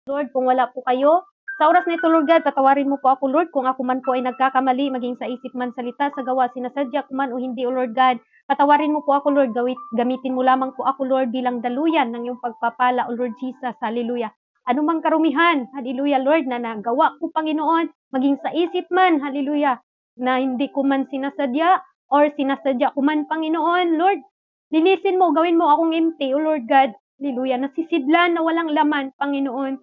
Lord, kung wala po kayo. Sa oras na ito, Lord God, patawarin mo po ako, Lord, kung ako man po ay nagkakamali, maging sa isip man, salita, sa gawa, sinasadya ko man o hindi, O Lord God. Patawarin mo po ako, Lord, gamitin mo lamang po ako, Lord, bilang daluyan ng iyong pagpapala, O Lord Jesus, hallelujah. Anumang karumihan, hallelujah, Lord, na nagawa ko, Panginoon, maging sa isip man, hallelujah, na hindi ko man sinasadya or sinasadya ko man, Panginoon, Lord, linisin mo, gawin mo akong empty, O Lord God, hallelujah, nasisidlan na walang laman, Panginoon.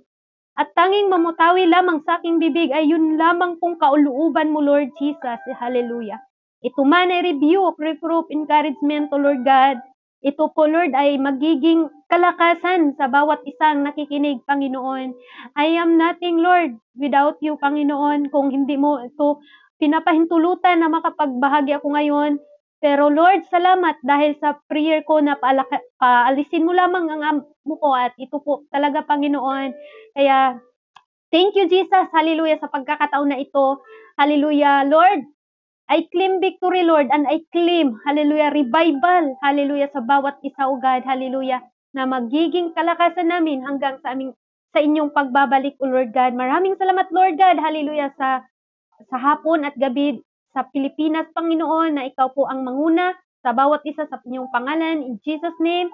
At tanging mamutawi lamang sa aking bibig ay yun lamang pong kauluuban mo, Lord Jesus. Hallelujah. Ito man ay rebuke, reproof, encouragement, O Lord God. Ito po, Lord, ay magiging kalakasan sa bawat isang nakikinig, Panginoon. I am nothing, Lord, without you, Panginoon. Kung hindi mo ito pinapahintulutan na makapagbahagi ako ngayon, pero Lord, salamat dahil sa prayer ko na paalisin mo lamang ang amo ko at ito po talaga, Panginoon. Kaya, thank you, Jesus. Hallelujah, sa pagkakataon na ito. Hallelujah, Lord. I claim victory, Lord, and I claim, hallelujah, revival, hallelujah, sa bawat isa, O God, hallelujah, na magiging kalakasan namin hanggang sa inyong pagbabalik, O Lord God. Maraming salamat, Lord God, hallelujah, sa hapon at gabi sa Pilipinas, Panginoon, na ikaw po ang manguna sa bawat isa sa inyong pangalan. In Jesus' name,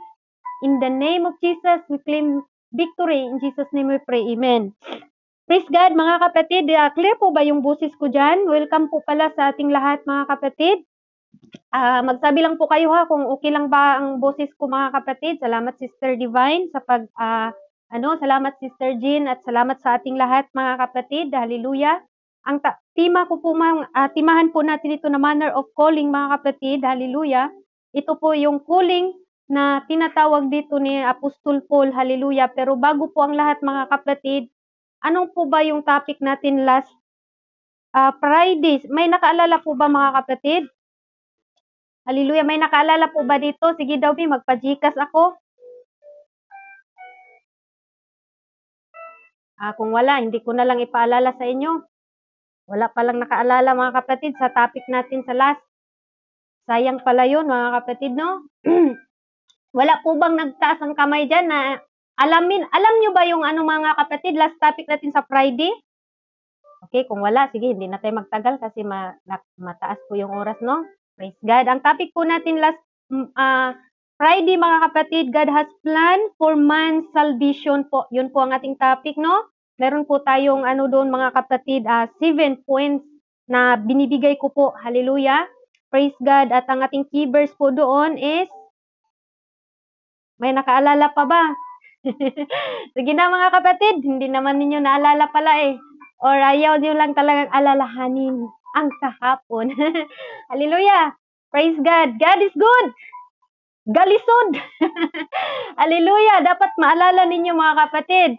in the name of Jesus, we claim victory. In Jesus' name we pray. Amen. Praise God, mga kapatid. Clear po ba yung boses ko dyan? Welcome po pala sa ating lahat, mga kapatid. Magsabi lang po kayo ha kung okay lang ba ang boses ko, mga kapatid. Salamat, Sister Divine, sa salamat, Sister Jean, at salamat sa ating lahat, mga kapatid. Hallelujah. Ang timahan po natin ito na manner of calling, mga kapatid. Hallelujah. Ito po yung calling na tinatawag dito ni Apostol Paul. Hallelujah. Pero bago po ang lahat, mga kapatid, anong po ba yung topic natin last Friday? May nakaalala po ba, mga kapatid? Hallelujah. May nakaalala po ba dito? Sige daw, magpa-Gcash ako. Kung wala, hindi ko na lang ipaalala sa inyo. Wala palang nakaalala, mga kapatid, sa topic natin sa last. Sayang pala yun, mga kapatid, no? Wala po bang nagtaas ang kamay dyan na alam nyo ba yung mga kapatid, last topic natin sa Friday? Okay, kung wala, sige, hindi na tayo magtagal kasi mataas po yung oras, no? Praise God. Ang topic po natin last Friday, mga kapatid, God has plan for man's salvation po. Yun po ang ating topic, no? Meron po tayong doon, mga kapatid, 7 points na binibigay ko po. Hallelujah. Praise God. At ang ating key verse po doon is, may nakaalala pa ba? Sige na, mga kapatid, hindi naman ninyo naalala pala eh. Or ayaw nyo lang talagang alalahanin ang kahapon. Hallelujah. Praise God. God is good. Galisod. Hallelujah. Dapat maalala ninyo, mga kapatid.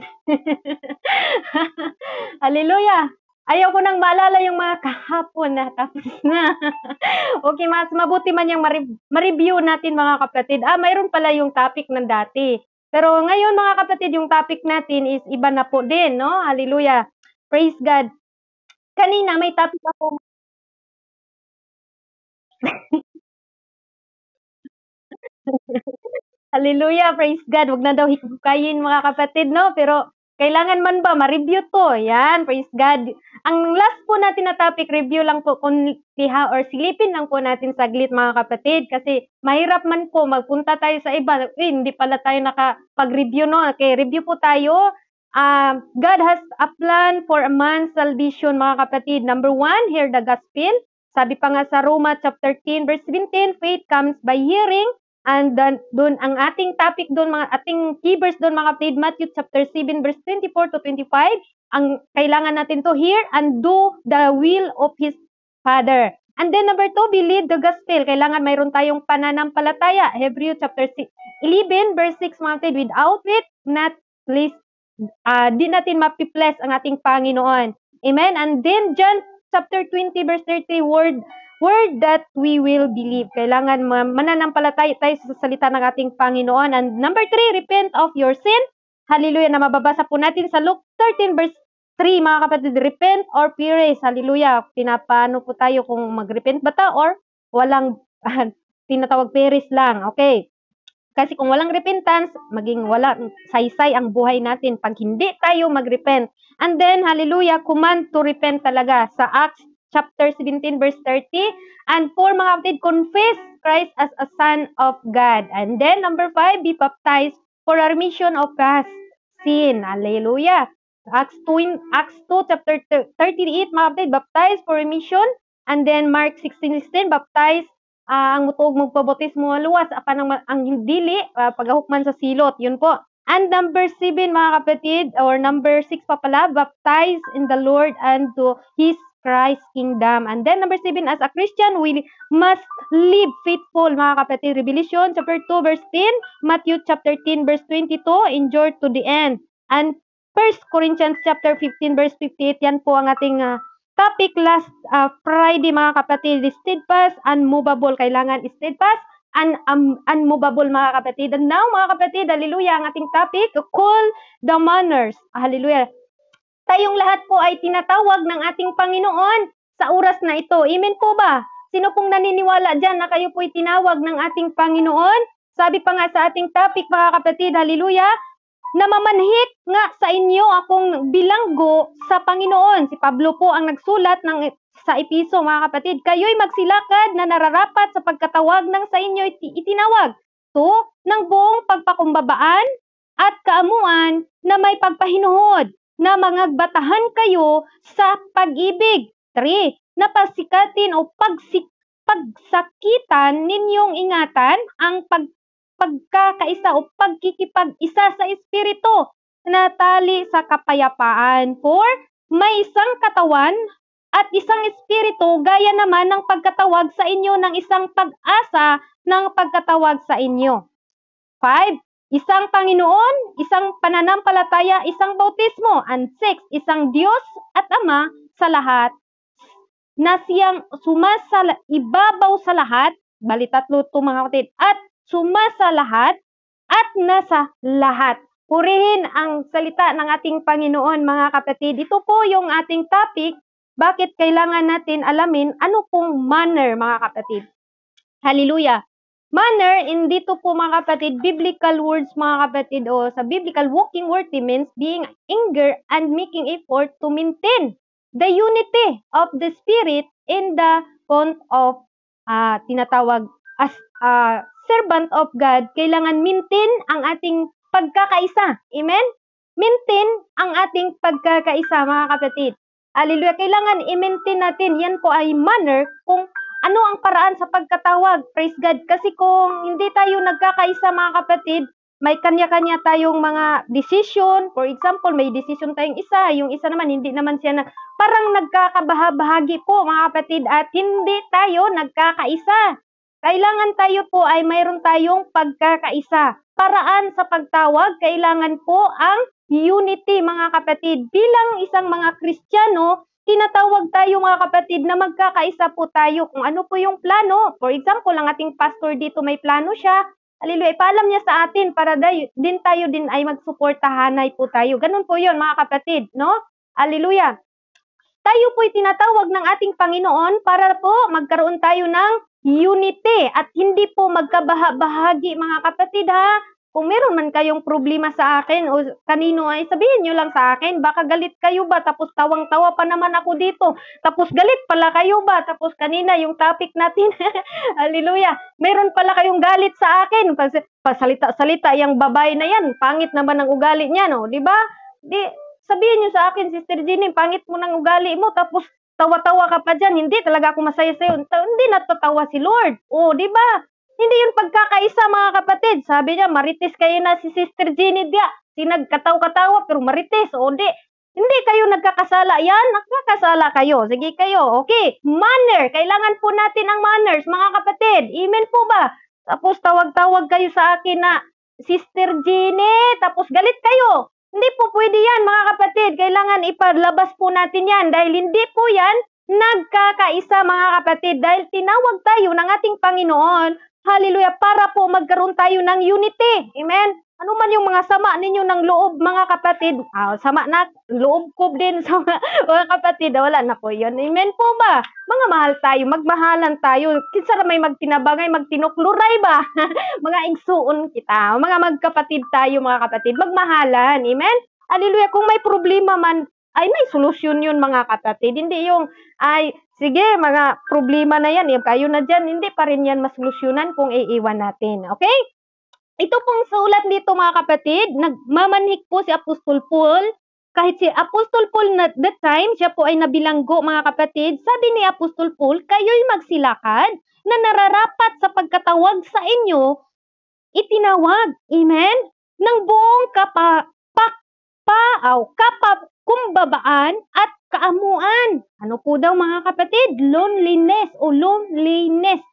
Hallelujah. Ayaw ko nang maalala yung mga kahapon na tapos na. Okay, mas mabuti man yung ma-review natin, mga kapatid. Mayroon pala yung topic ng dati. Pero ngayon, mga kapatid, yung topic natin is iba na po din, no? Hallelujah. Praise God. Kanina may topic ako. Hallelujah, praise God. Wag na daw hikukayin, mga kapatid, no? Pero kailangan man ba ma-review to? Yan, praise God. Ang last po natin na topic, review lang po or silipin lang po natin saglit, mga kapatid. Kasi mahirap man po magpunta tayo sa iba. Hindi pala tayo nakapag-review, no? Okay, review po tayo. God has a plan for a man's salvation, mga kapatid. Number 1, hear the gospel. Sabi pa nga sa Roma chapter 10, verse 17, faith comes by hearing. And doon ang ating topic doon, mga ating key verse doon, mga kapatid, Matthew chapter 7 verse 24 to 25. Ang kailangan natin to hear and do the will of his Father. And then number 2, believe the gospel. Kailangan mayroon tayong pananampalataya. Hebrew chapter 11 verse 6, mga kapatid, without it, not please, di natin mapibless ang ating Panginoon. Amen. And then John chapter 20 verse 30, word that we will believe. Kailangan mananampalataya tayo sa salita ng ating Panginoon. And number 3, repent of your sin. Hallelujah, na mababasa po natin sa Luke 13 verse 3, mga kapatid, repent or perish. Hallelujah. Pinapano po tayo kung mag-repent ba ta or walang tinatawag perish lang. Okay. Kasi kung walang repentance, maging wala saysay ang buhay natin pag hindi tayo mag-repent. And then, hallelujah, command to repent talaga sa Acts chapter 17 verse 30. And for mga kapatid, confess Christ as a Son of God. And then, number 5, be baptized for a remission of past sin. Hallelujah. Acts 2, chapter 38, mga kapatid, baptized for remission. And then, Mark 16:16, baptized ang mutuog magpabotis mo luwas apan ang dili paghahukman sa silot, yun po. And number 7 mga kapatid, or number 6 pa pala, baptize in the Lord and to His Christ kingdom. And then number 7, as a Christian, we must live faithful mga kapatid. Revelation chapter 2 verse 10, Matthew chapter 10 verse 22, endure to the end. And 1 Corinthians chapter 15 verse 58, yan po ang ating topic last Friday mga kapatid. Steadfast, unmovable. Kailangan steadfast and unmovable mga kapatid. And now mga kapatid, hallelujah, ang ating topic, call the manners. Hallelujah. Tayong lahat po ay tinatawag ng ating Panginoon sa oras na ito. Amen po ba? Sino pong naniniwala dyan na kayo po ay tinawag ng ating Panginoon? Sabi pa nga sa ating topic mga kapatid, hallelujah, namamanhik nga sa inyo akong bilanggo sa Panginoon. Si Pablo po ang nagsulat sa Episo mga kapatid. Kayo'y magsilakad na nararapat sa pagkatawag ng sa inyo itinawag. To, ng buong pagpakumbabaan at kaamuan na may pagpahinuhod, na mangagbatahan kayo sa pag-ibig. 3. Na pasikatin o pagsakitan ninyong ingatan ang pagkakaisa o pagkikipag-isa sa Espiritu na tali sa kapayapaan. 4. May isang katawan at isang Espiritu gaya naman ng pagkatawag sa inyo ng isang pag-asa ng pagkatawag sa inyo. 5. Isang Panginoon, isang pananampalataya, isang bautismo. And 6. Isang Diyos at Ama sa lahat na siyang ibabaw sa lahat, bali tatlo ito mga kapatid, at sumasa lahat at nasa lahat. Purihin ang salita ng ating Panginoon mga kapatid. Ito po yung ating topic, bakit kailangan natin alamin ano pong manner mga kapatid. Hallelujah. Manner, dito po mga kapatid, biblical words mga kapatid, o sa biblical walking word means being eager and making effort to maintain the unity of the Spirit in the bond of tinatawag as servant of God. Kailangan maintain ang ating pagkakaisa. Amen? Maintain ang ating pagkakaisa mga kapatid. Hallelujah. Kailangan i-maintain natin. Yan po ay manner kung ano ang paraan sa pagkatawag. Praise God. Kasi kung hindi tayo nagkakaisa mga kapatid, may kanya-kanya tayong mga decision. For example, may decision tayong isa. Yung isa naman, hindi naman siya na parang nagkakabahagi po mga kapatid at hindi tayo nagkakaisa. Kailangan tayo po ay mayroon tayong pagkakaisa. Paraan sa pagtawag, kailangan po ang unity mga kapatid. Bilang isang mga Kristiyano, tinatawag tayo mga kapatid na magkakaisa po tayo kung ano po yung plano. For example, ang ating pastor dito may plano siya. Hallelujah, ipaalam niya sa atin para din tayo din ay magsuportahanay po tayo. Ganun po yun mga kapatid, no? Hallelujah. Tayo po ay tinatawag ng ating Panginoon para po magkaroon tayo ng unity at hindi po magkabahagi mga kapatid ha. Kung meron man kayong problema sa akin o kanino ay sabihin nyo lang sa akin, baka galit kayo ba tapos tawang-tawa pa naman ako dito, tapos galit pala kayo ba, tapos kanina yung topic natin, hallelujah, meron pala kayong galit sa akin, pasalita-salita yung babae na yan, pangit naman ang ugali niya, no? Diba? Sabihin nyo sa akin, Sister Jenny, pangit mo ng ugali mo, tapos tawa-tawa ka pa dyan, hindi talaga ako masaya sa'yo, hindi natatawa si Lord, o diba? Hindi yun pagkakaisa mga kapatid. Sabi niya, marites kayo na si Sister Jenny dia. Sinagkataw-katawa pero marites. O di, hindi kayo nagkakasala. Yan, nagkakasala kayo. Sige kayo. Okay, manner. Kailangan po natin ang manners mga kapatid. Amen po ba? Tapos tawag-tawag kayo sa akin na Sister Jenny. Tapos galit kayo. Hindi po pwede yan mga kapatid. Kailangan ipadlabas po natin yan. Dahil hindi po yan nagkakaisa mga kapatid. Dahil tinawag tayo ng ating Panginoon, hallelujah, para po magkaroon tayo ng unity. Amen? Ano man yung mga sama ninyo ng loob, mga kapatid, sama na, loob ko din sa mga kapatid, wala na po yun. Amen po ba? Mga mahal tayo, magmahalan tayo. Kinsa na may magtinabangay, magtinukluray ba? Mga igsuon kita, mga magkapatid tayo, mga kapatid, magmahalan. Amen? Hallelujah. Kung may problema man, ay may solusyon yun, mga kapatid. Hindi yung, ay, sige, mga problema na yan, kayo na dyan, hindi pa rin yan masolusyonan kung iiwan natin. Okay? Ito pong sulat dito, mga kapatid, nagmamanhik po si Apostol Paul. Kahit si Apostol Paul na that time, siya po ay nabilanggo, mga kapatid, sabi ni Apostol Paul, kayo'y magsilakad na nararapat sa pagkatawag sa inyo, itinawag, amen, ng buong kapakumbabaan at kaamuan. Ano po daw, mga kapatid? Loneliness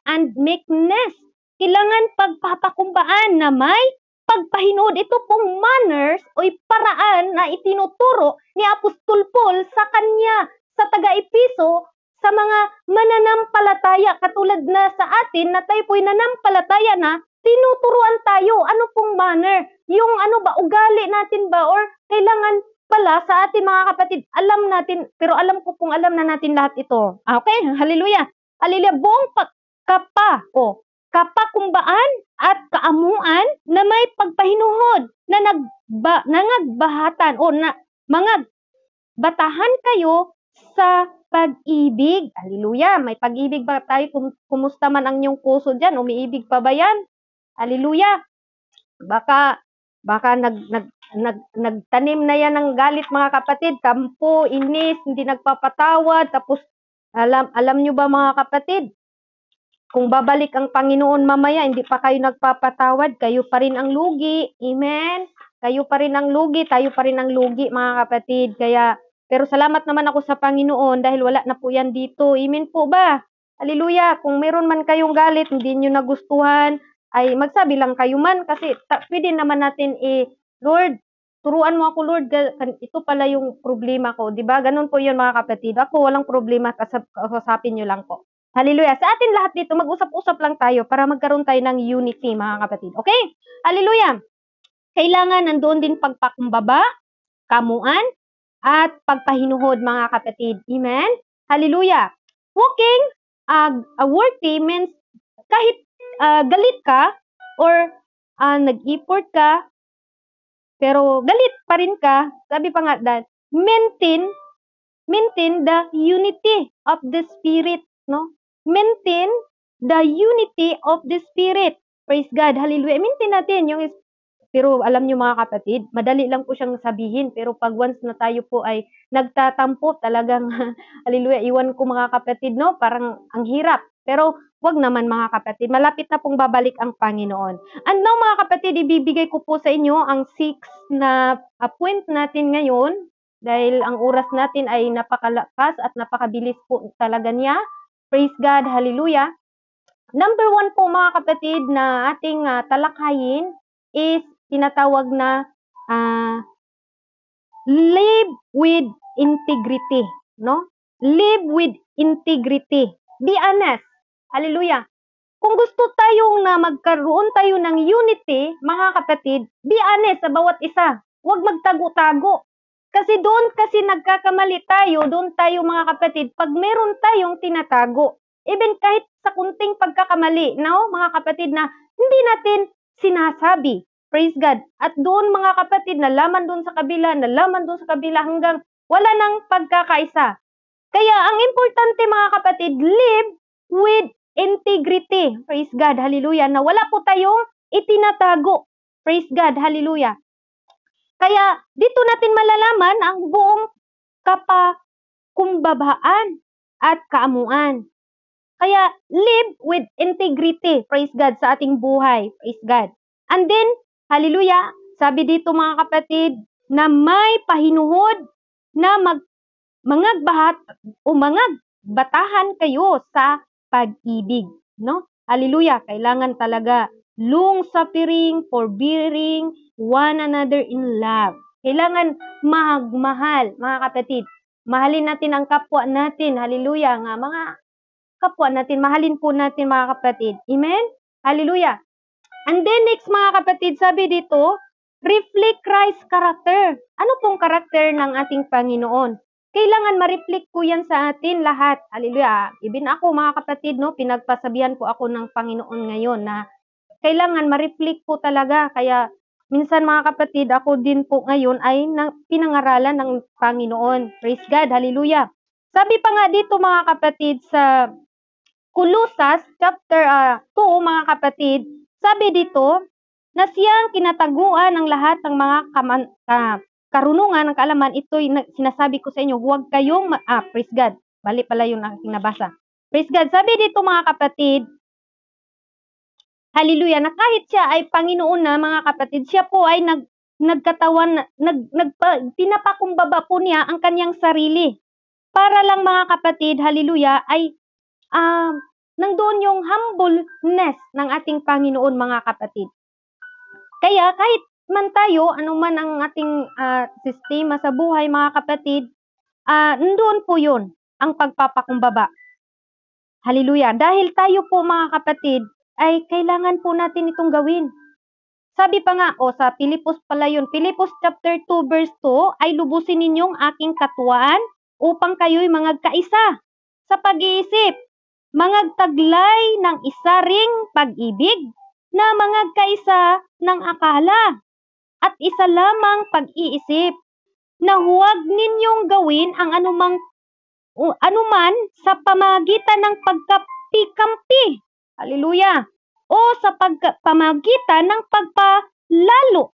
and meekness. Kailangan pagpapakumbaan na may pagpahinood. Ito pong manners o paraan na itinuturo ni Apostol Paul sa kanya, sa taga-Episo, sa mga mananampalataya, katulad na sa atin na tayo po'y nanampalataya na, tinuturuan tayo. Ano pong manner? Yung ano ba, ugali natin ba? Or kailangan pala sa atin, mga kapatid, alam natin, pero alam ko pong alam na natin lahat ito. Okay? Hallelujah. Hallelujah. Buong kapakumbaan at kaamuan na may pagpahinuhod na nangagbahatan o na mga batahan kayo sa pag-ibig. Hallelujah. May pag-ibig ba tayo? Kumusta man ang inyong puso dyan? Umiibig pa ba yan? Hallelujah. Baka nagtanim na yan ng galit, mga kapatid. Tampo, inis, hindi nagpapatawad. Tapos, alam nyo ba, mga kapatid, kung babalik ang Panginoon mamaya, hindi pa kayo nagpapatawad, kayo pa rin ang lugi. Amen? Kayo pa rin ang lugi, tayo pa rin ang lugi, mga kapatid. Kaya, pero salamat naman ako sa Panginoon dahil wala na po yan dito. Amen po ba? Hallelujah. Kung meron man kayong galit, hindi nyo nagustuhan, ay magsabi lang kayo man kasi pwede naman natin Lord, turuan mo ako, Lord, ito pala yung problema ko. Diba? Ganun po yun, mga kapatid. Ako, walang problema, kasapin nyo lang po. Hallelujah. Sa atin lahat dito, mag-usap-usap lang tayo para magkaroon tayo ng unity, mga kapatid. Okay? Hallelujah. Kailangan nandoon din pagpakumbaba, kamuan, at pagpahinuhod, mga kapatid. Amen? Hallelujah. Walking worthy means kahit galit ka or nag-effort ka, pero galit pa rin ka, sabi pa nga that, maintain the unity of the Spirit, no? Maintain the unity of the Spirit. Praise God. Hallelujah. Maintain natin yung pero alam nyo, mga kapatid, madali lang po siyang sabihin. Pero pag once na tayo po ay nagtatampo, talagang, hallelujah, iwan ko, mga kapatid, no? Parang ang hirap. Pero wag naman, mga kapatid. Malapit na pong babalik ang Panginoon. And now, mga kapatid, ibibigay ko po sa inyo ang 6 na point natin ngayon. Dahil ang oras natin ay napakalakas at napakabilis po talaga niya. Praise God. Hallelujah. Number 1 po, mga kapatid, na ating talakayin is tinatawag na live with integrity, no? Live with integrity. Be honest. Hallelujah. Kung gusto tayong na magkaroon tayo ng unity, mga kapatid, be honest sa bawat isa. Huwag magtago-tago. Kasi doon kasi nagkakamali tayo, doon tayo, mga kapatid, pag meron tayong tinatago. Even kahit sa kunting pagkakamali, no, mga kapatid, na hindi natin sinasabi. Praise God. At doon, mga kapatid, nalaman doon sa kabila, hanggang wala nang pagkakaisa. Kaya ang importante, mga kapatid, live with integrity. Praise God. Hallelujah. Na wala po tayong itinatago. Praise God. Hallelujah. Kaya dito natin malalaman ang buong kapakumbabaan at kaamuan. Kaya live with integrity. Praise God sa ating buhay. Praise God. And then, hallelujah, sabi dito, mga kapatid, na may pahinuhod na batahan kayo sa pag-ibig, no? Hallelujah. Kailangan talaga long suffering, forbearing one another in love. Kailangan magmahal, mga kapatid. Mahalin natin ang kapwa natin. Hallelujah. Nga, mga kapwa natin, mahalin po natin, mga kapatid. Amen? Hallelujah. And then next, mga kapatid, sabi dito, reflect Christ's character. Ano pong karakter ng ating Panginoon? Kailangan ma-reflect po yan sa atin lahat. Hallelujah. Even ako mga kapatid, no, pinagpasabihan po ako ng Panginoon ngayon na kailangan ma-reflect po talaga. Kaya minsan mga kapatid, ako din po ngayon ay pinangaralan ng Panginoon. Praise God. Hallelujah. Sabi pa nga dito mga kapatid sa Colossus chapter 2 mga kapatid, sabi dito na siyang kinataguan ng lahat ng mga karunungan ng kaalaman. Ito'y sinasabi ko sa inyo, huwag kayong praise God. Bali pala yung aking nabasa. Praise God. Sabi dito mga kapatid, hallelujah, na kahit siya ay Panginoon na mga kapatid, siya po ay nagkatawan, pinapakumbaba po niya ang kanyang sarili. Para lang mga kapatid, hallelujah, ay nandoon yung humbleness ng ating Panginoon mga kapatid. Kaya kahit man tayo, anuman ang ating sistema sa buhay mga kapatid, nandoon po yun, ang pagpapakumbaba. Hallelujah. Dahil tayo po mga kapatid, ay kailangan po natin itong gawin. Sabi pa nga, sa Pilipos pala yun, Pilipos chapter 2 verse 2, ay lubusin ninyong aking katuwaan upang kayo'y mangagkaisa sa pag-iisip, mangagtaglay ng isa ring pag-ibig na mangagkaisa ng akala at isa lamang pag-iisip, na huwag ninyong gawin ang anuman sa pamagitan ng pagkapikampi. Hallelujah. O sa pamagitan ng pagpalalo,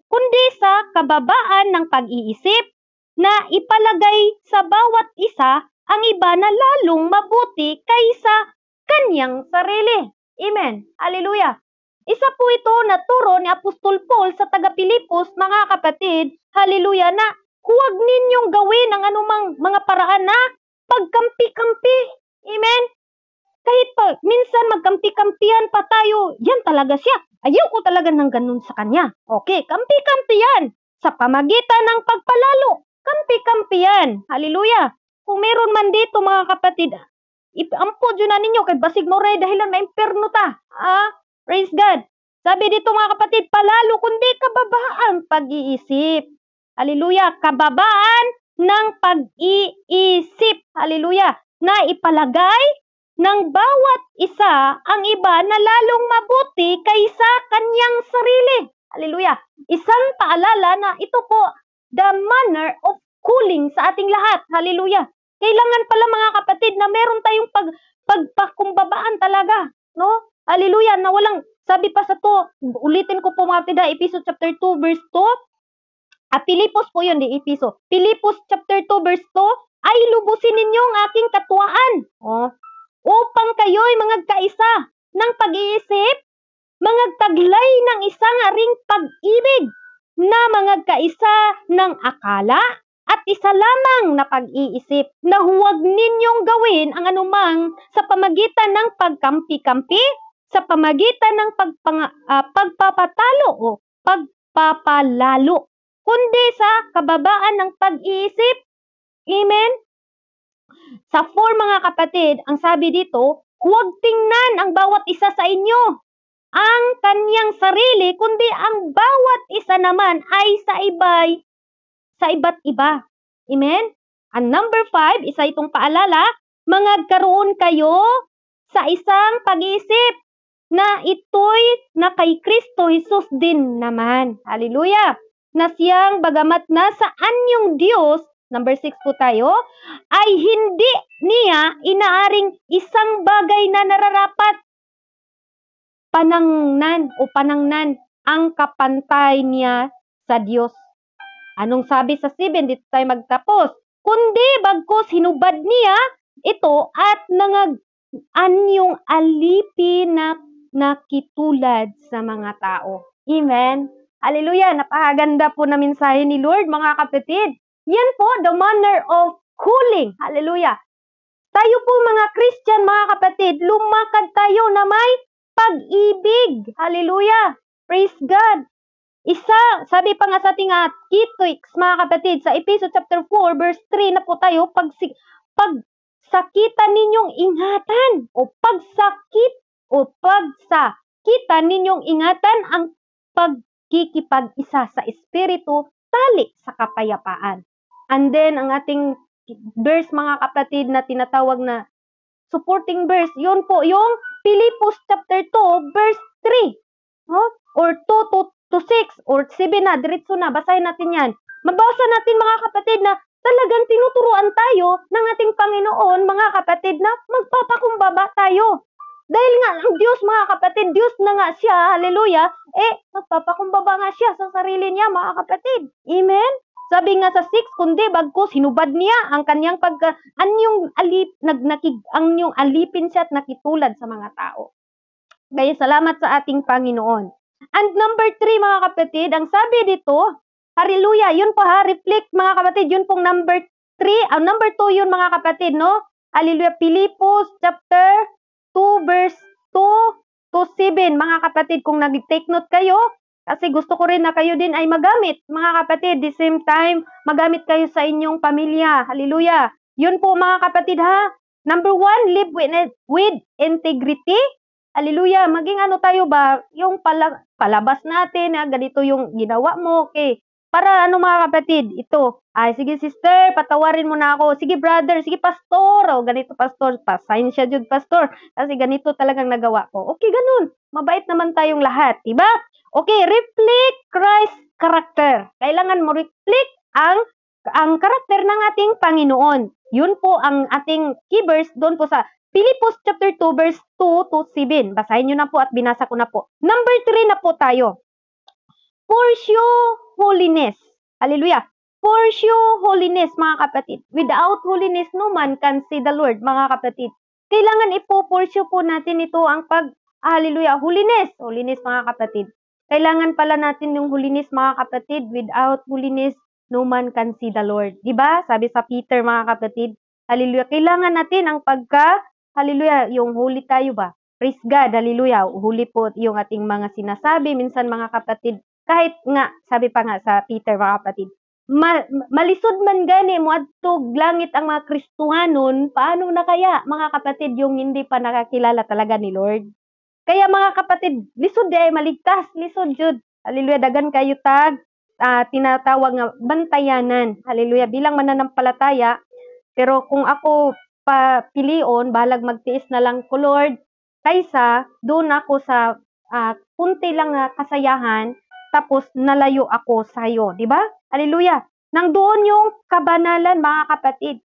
kundi sa kababaan ng pag-iisip, na ipalagay sa bawat isa ang iba na lalong mabuti kaysa kanyang sarili. Amen. Hallelujah. Isa po ito na turo ni Apostol Paul sa taga-Pilipos, mga kapatid, hallelujah, na huwag ninyong gawin ang anumang mga paraan na pagkampi-kampi. Amen. Kahit pa minsan magkampi-kampihan pa tayo, yan talaga siya. Ayaw ko talaga ng ganun sa kanya. Okay, kampi-kampi yan. Sa pamagitan ng pagpalalo, kampi-kampi yan. Hallelujah. Kung meron man dito mga kapatid, ampo dyan na ninyo, kay basig mo rin dahilan maimperno ta. Praise God. Sabi dito mga kapatid, palalo kundi kababaan pag-iisip. Hallelujah. Kababaan ng pag-iisip. Hallelujah. Na ipalagay ng bawat isa ang iba na lalong mabuti kaysa kanyang sarili. Hallelujah. Isang paalala na ito po, the manner of cooling sa ating lahat. Hallelujah. Kailangan pala mga kapatid na meron tayong pagpakumbabaan talaga. No? Hallelujah. Na walang, sabi pa sa to, ulitin ko po mga kapatid, Ephesians chapter 2 verse 2. Pilipos po yun, di Episo. Pilipos chapter 2 verse 2, ay lubusin ninyo ang aking katuwaan. Upang kayo'y mangagkaisa ng pag-iisip, mangagtaglay ng isang ring pag-ibig, na mangagkaisa ng akala at isa lamang na pag-iisip, na huwag ninyong gawin ang anumang sa pamagitan ng pagkampi-kampi, sa pamagitan ng pagpapatalo o pagpapalalo, kundi sa kababaan ng pag-iisip. Amen? Sa 4 mga kapatid, ang sabi dito, huwag tingnan ang bawat isa sa inyo ang kanyang sarili, kundi ang bawat isa naman ay sa iba't iba. Amen? And number 5, isa itong paalala, mangagkaroon kayo sa isang pag-iisip na ito'y na kay Kristo Jesus din naman. Hallelujah! Na siyang bagamat nasa anyong Diyos, number 6 po tayo, ay hindi niya inaaring isang bagay na nararapat panangnan ang kapantay niya sa Diyos. Anong sabi sa 7? Dito tayo magtapos. Kundi bagkus hinubad niya ito at anyong alipin na nakitulad sa mga tao. Amen. Hallelujah. Napakaganda po na mensahe ni Lord, mga kapatid. Yan po, the manner of cooling. Hallelujah. Tayo po mga Christian, mga kapatid, lumakad tayo na may pag-ibig. Hallelujah. Praise God. Sabi pa nga sa ating key tweaks, mga kapatid, sa Ephesians chapter 4, verse 3 na po tayo, pagsakitan ninyong ingatan o pagsakit o kita ninyong ingatan ang pagkikipag-isa sa Espiritu, talik sa kapayapaan. And then, ang ating verse mga kapatid na tinatawag na supporting verse, yun po yung Philippus chapter 2 verse 3. No? Or 2 to 6 or 7 na, diretso na, basahin natin yan. Mabasa natin mga kapatid na talagang tinuturuan tayo ng ating Panginoon, mga kapatid, na magpapakumbaba tayo. Dahil nga ang Diyos mga kapatid, Diyos na nga siya, hallelujah, magpapakumbaba nga siya sa sarili niya mga kapatid. Amen? Sabi nga sa 6, kundi bagkus hinubad niya ang kanyang anyong alipin siya at nakitulad sa mga tao. Kaya salamat sa ating Panginoon. And number 3 mga kapatid, ang sabi dito, hallelujah, yun po reflect mga kapatid, yun pong number 3, number 2 yun mga kapatid, no? Hallelujah, Philippus chapter 2 verse 2 to 7, mga kapatid, kung nag-take note kayo, kasi gusto ko rin na kayo din ay magamit, mga kapatid, the same time, magamit kayo sa inyong pamilya. Hallelujah. Yun po mga kapatid ha. Number 1, live with integrity. Hallelujah. Maging ano tayo ba, yung palabas natin, ganito yung ginawa mo, okay. Para ano mga kapatid, ito, sige sister, patawarin mo na ako. Sige brother, sige pastor, o ganito pastor, pasign siya dyan pastor, kasi ganito talagang nagawa ko. Okay, ganun. Mabait naman tayong lahat, diba? Okay, reflect Christ character. Kailangan mo reflect ang karakter ng ating Panginoon. Yun po ang ating key verse doon po sa Philippus chapter 2 verse 2 to 7. Basahin nyo na po at binasa ko na po. Number 3 na po tayo. Pursue holiness. Hallelujah. Pursue holiness, mga kapatid. Without holiness, no man can see the Lord, mga kapatid. Kailangan ipo-pursue po natin ito ang hallelujah, holiness. Holiness, mga kapatid. Kailangan pala natin yung holiness, mga kapatid. Without holiness, no man can see the Lord. Diba? Sabi sa Peter, mga kapatid. Hallelujah. Kailangan natin ang hallelujah, yung holy tayo ba? Praise God, hallelujah. Holy po yung ating mga sinasabi. Minsan, mga kapatid, kahit nga, sabi pa nga sa Peter, mga kapatid, malisod man gani mo adtog langit ang mga Kristohanon, paano na kaya, mga kapatid, yung hindi pa nakakilala talaga ni Lord? Kaya mga kapatid, lisod ay maligtas, lisod jud. Hallelujah, dagan kayo tinatawag nga bantayanan. Hallelujah, bilang mananampalataya. Pero kung ako pilion, balag magtiis na lang ko Lord, kaysa doon ako sa punti lang kasayahan, tapos nalayo ako sa iyo, di ba? Hallelujah. Nang doon yung kabanalan, mga kapatid.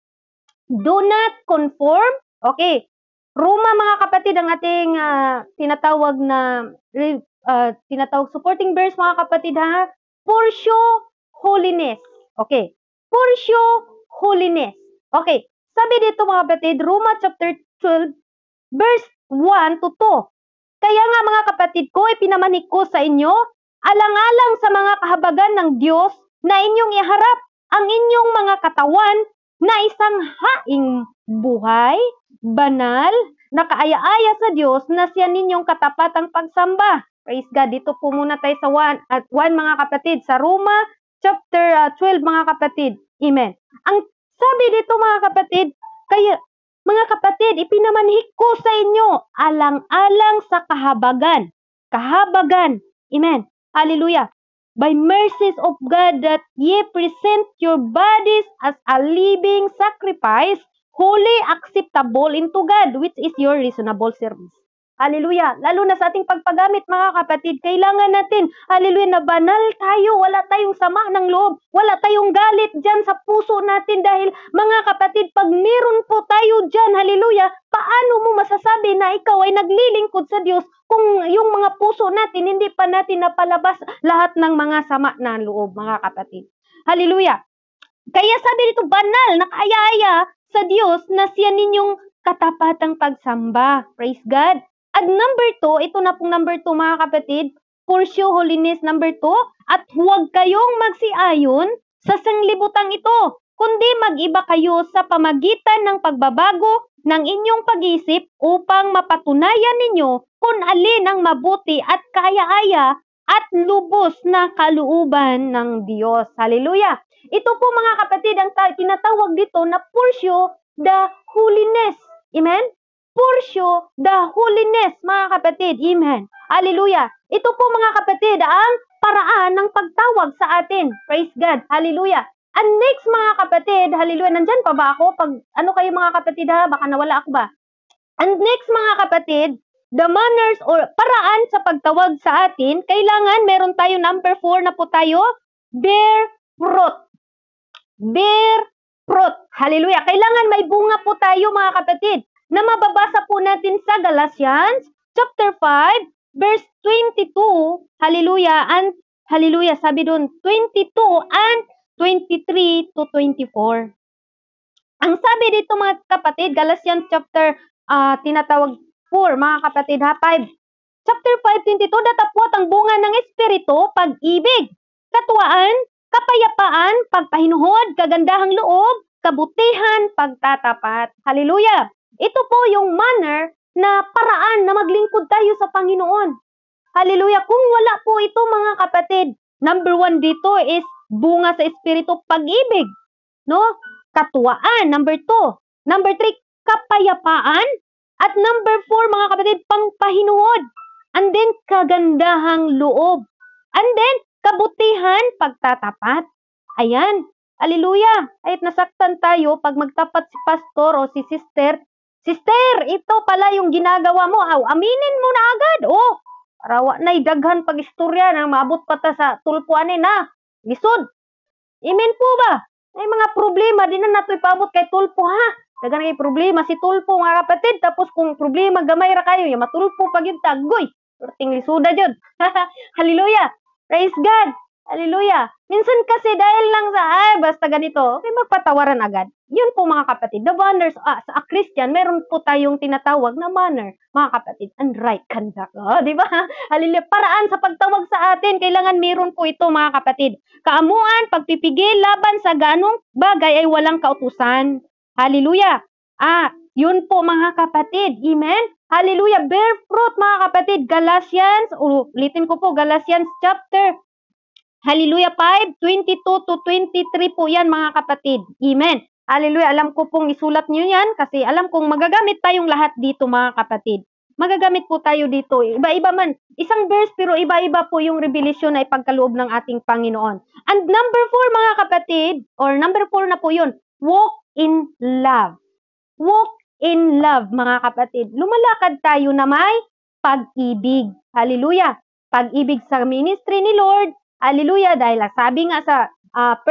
Do not conform. Okay. Roma, mga kapatid, ang ating tinatawag supporting verse, mga kapatid, ha? Pursue holiness. Okay. Pursue holiness. Okay. Sabi dito, mga kapatid, Roma chapter 12, verse 1 to 2. Kaya nga, mga kapatid ko, ipinamanik ko sa inyo, alang-alang sa mga kahabagan ng Diyos, na inyong iharap ang inyong mga katawan na isang haing buhay, banal, nakaaya-aya sa Diyos, na siya ninyong katapatang pagsamba. Praise God. Dito po muna tayo sa 1 mga kapatid, sa Roma chapter 12, mga kapatid. Amen. Ang sabi dito, mga kapatid, kaya mga kapatid, ipinamanhik ko sa inyo alang-alang sa kahabagan. Kahabagan. Amen. Hallelujah. By mercies of God, that ye present your bodies as a living sacrifice, holy, acceptable unto God, which is your reasonable service. Hallelujah. Lalo na sa ating pagpagamit, mga kapatid, kailangan natin, hallelujah, na banal tayo. Wala tayong sama ng loob. Wala tayong galit dyan sa puso natin dahil, mga kapatid, pag meron po tayo dyan, hallelujah, paano mo masasabi na ikaw ay naglilingkod sa Diyos kung yung mga puso natin, hindi pa natin napalabas lahat ng mga sama na loob, mga kapatid. Hallelujah. Kaya sabi dito, banal, nakaaya-aya sa Diyos na siya ninyong katapatang pagsamba. Praise God. At number 2, ito na pong number 2, mga kapatid, pursue holiness number 2, at huwag kayong magsiayon sa sanglibutang ito, kundi mag-iba kayo sa pamagitan ng pagbabago ng inyong pag-isip upang mapatunayan ninyo kung alin ang mabuti at kaaya-aya at lubos na kalooban ng Diyos. Hallelujah! Ito po, mga kapatid, ang tinatawag dito na pursue the holiness. Amen? pursue the holiness, mga kapatid. Amen. Hallelujah. Ito po, mga kapatid, ang paraan ng pagtawag sa atin. Praise God. Hallelujah. And next, mga kapatid, hallelujah, nandyan pa ba ako? Pag, ano kayo mga kapatid ha? Baka nawala ako ba? And next, mga kapatid, the manners or paraan sa pagtawag sa atin, kailangan meron tayo number 4 na po tayo, bear fruit. Bear fruit. Hallelujah. Kailangan may bunga po tayo, mga kapatid, na mababasa po natin sa Galatians chapter 5 verse 22. Hallelujah. And hallelujah, sabi doon 22 and 23 to 24. Ang sabi dito, mga kapatid, Galatians chapter tinatawag 4, mga kapatid ha, 5. Chapter 5:22, datapwat ang bunga ng Espiritu, pag-ibig, katuwaan, kapayapaan, pagpahinuhod, kagandahang loob, kabutihan, pagtatapat. Hallelujah! Ito po yung manner na paraan na maglingkod tayo sa Panginoon. Hallelujah! Kung wala po ito, mga kapatid, number 1 dito is bunga sa Espiritu, pag-ibig. No? Katuwaan, number 2. Number 3, kapayapaan. At number 4, mga kapatid, pangpahinuhod. And then, kagandahang loob. And then, kabutihan, pagtatapat. Ayan. Hallelujah. Kahit nasaktan tayo, pag magtapat si pastor o si sister, sister, ito pala yung ginagawa mo. Aminin mo na agad. Rawa na'y daghan pag-istorya na maabot pa ta sa tulpuanin na. Lisod. Amen po ba? May mga problema, di na nato ipaabot kay tulpo ha. Dagan kay problema si tulpo, mga kapatid. Tapos kung problema gamay ra kayo, ya matulpo pag yung tagoy. Perting lisuda jud. Hallelujah. Praise God. Hallelujah. Minsan kasi dahil lang sa basta ganito, okay, magpatawaran agad. Yun po, mga kapatid. The manners sa a Christian, meron po tayong tinatawag na manner, mga kapatid, and right conduct. Di ba? Hallelujah. Paraan sa pagtawag sa atin, kailangan meron po ito, mga kapatid. Kaamuan, pagpipigil laban sa ganong bagay ay walang kautusan. Hallelujah. Yun po, mga kapatid. Amen. Hallelujah. Bear fruit, mga kapatid. Galatians, ulitin ko po, Galatians chapter, hallelujah, 5:22 to 23 po yan, mga kapatid. Amen. Hallelujah. Alam ko pong isulat nyo yan kasi alam kong magagamit tayong lahat dito, mga kapatid. Magagamit po tayo dito. Iba-iba man. Isang verse pero iba-iba po yung revelation na ipagkaloob ng ating Panginoon. And number 4, mga kapatid, or number 4 na po yun, walk in love. Walk in love, mga kapatid. Lumalakad tayo na may pag-ibig. Hallelujah. Pag-ibig sa ministry ni Lord. Hallelujah. Dahil sabi nga sa 1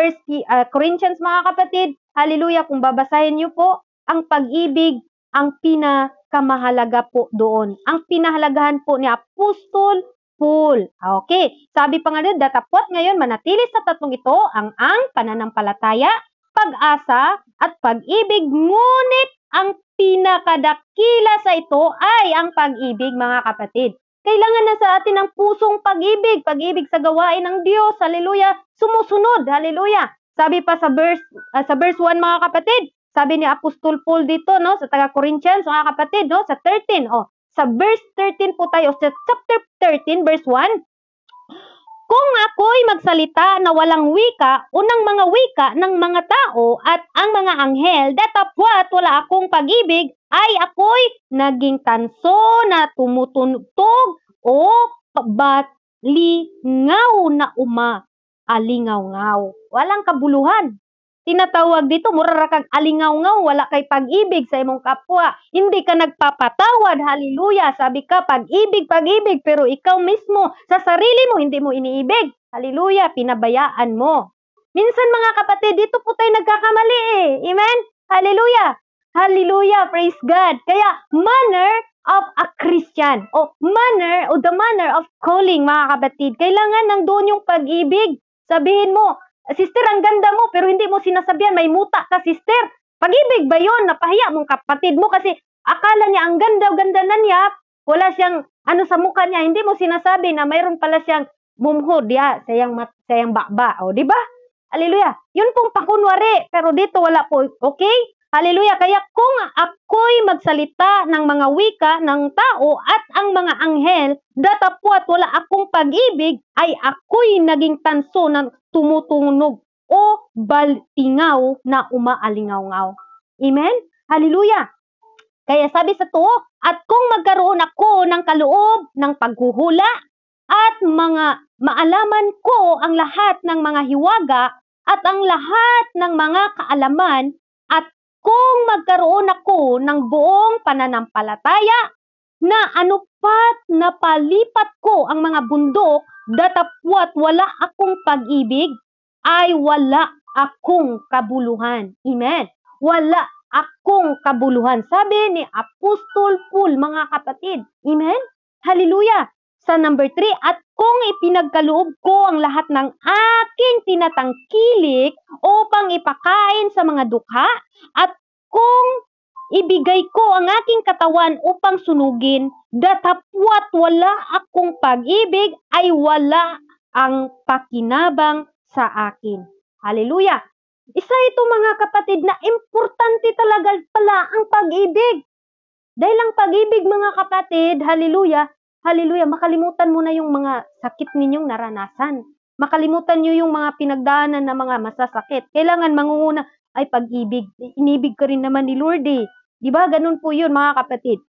Corinthians, mga kapatid, hallelujah, kung babasahin niyo po, ang pag-ibig, ang pinakamahalaga po doon. Ang pinahalagahan po ni Apostol Paul. Okay. Sabi pa nga doon, datapwat ngayon manatili sa tatlong ito, ang pananampalataya, pag-asa, at pag-ibig. Ngunit ang pinakadakila sa ito ay ang pag-ibig, mga kapatid. Kailangan na sa atin ang pusong pag-ibig. Pag-ibig sa gawain ng Diyos. Hallelujah. Sumusunod. Hallelujah. Sabi pa sa verse 1, mga kapatid. Sabi ni Apostol Paul dito, no, sa taga-Corinthians, mga kapatid, no, sa 13. Sa verse 13 po tayo. Sa chapter 13, verse 1. Kung ako'y magsalita na walang wika, unang mga wika ng mga tao at ang mga anghel, datapwat wala akong pag-ibig, ay ako'y naging tanso na tumutugtog o balingaw na alingaw-ngaw. Walang kabuluhan. Tinatawag dito, murara kag alingaw-ngaw, wala kay pag-ibig sa imong kapwa. Hindi ka nagpapatawad, hallelujah. Sabi ka, pag-ibig, pag-ibig, pero ikaw mismo, sa sarili mo, hindi mo iniibig. Hallelujah, pinabayaan mo. Minsan, mga kapatid, dito po tayo nagkakamali Amen? Hallelujah. Hallelujah, praise God. Kaya, manner of a Christian, o the manner of calling, mga kapatid, kailangan nandoon yung pag-ibig. Sabihin mo, sister, ang ganda mo, pero hindi mo sinasabihan, may muta ka, sister. Pag-ibig ba yun? Napahiya mong kapatid mo kasi akala niya ang ganda-ganda na niya, wala siyang sa mukha niya, hindi mo sinasabi na mayroon pala siyang bumhod, sayang bakba. O, di ba? Hallelujah. Yun pong pakunwari, pero dito wala po, okay? Hallelujah. Kaya kung ako'y magsalita ng mga wika ng tao at ang mga anghel, datapwat wala akong pag-ibig, ay ako'y naging tanso ng tumutunog o balingaw na umaalingaw-ngaw. Amen? Hallelujah. Kaya sabi sa to, at kung magkaroon ako ng kaloob ng paghuhula at maalaman ko ang lahat ng mga hiwaga at ang lahat ng mga kaalaman, at kung magkaroon ako ng buong pananampalataya na anupat na palipat ko ang mga bundok, datapwat wala akong pag-ibig, ay wala akong kabuluhan. Amen. Wala akong kabuluhan. Sabi ni Apostol Paul, mga kapatid. Amen? Hallelujah. Sa number 3, at kung ipinagkaloob ko ang lahat ng aking tinatangkilik upang ipakain sa mga dukha, at kung ibigay ko ang aking katawan upang sunugin, datapwat wala akong pag-ibig, ay wala ang pakinabang sa akin. Hallelujah. Isa ito, mga kapatid, na importante talaga pala ang pag-ibig. Dahil ang pag-ibig, mga kapatid, hallelujah, hallelujah, makalimutan mo na yung mga sakit ninyong naranasan. Makalimutan nyo yung mga pinagdaanan na mga masasakit. Kailangan mangunguna, ay pag-ibig. Inibig ka rin naman ni Lord eh. Diba? Ganun po yun, mga kapatid.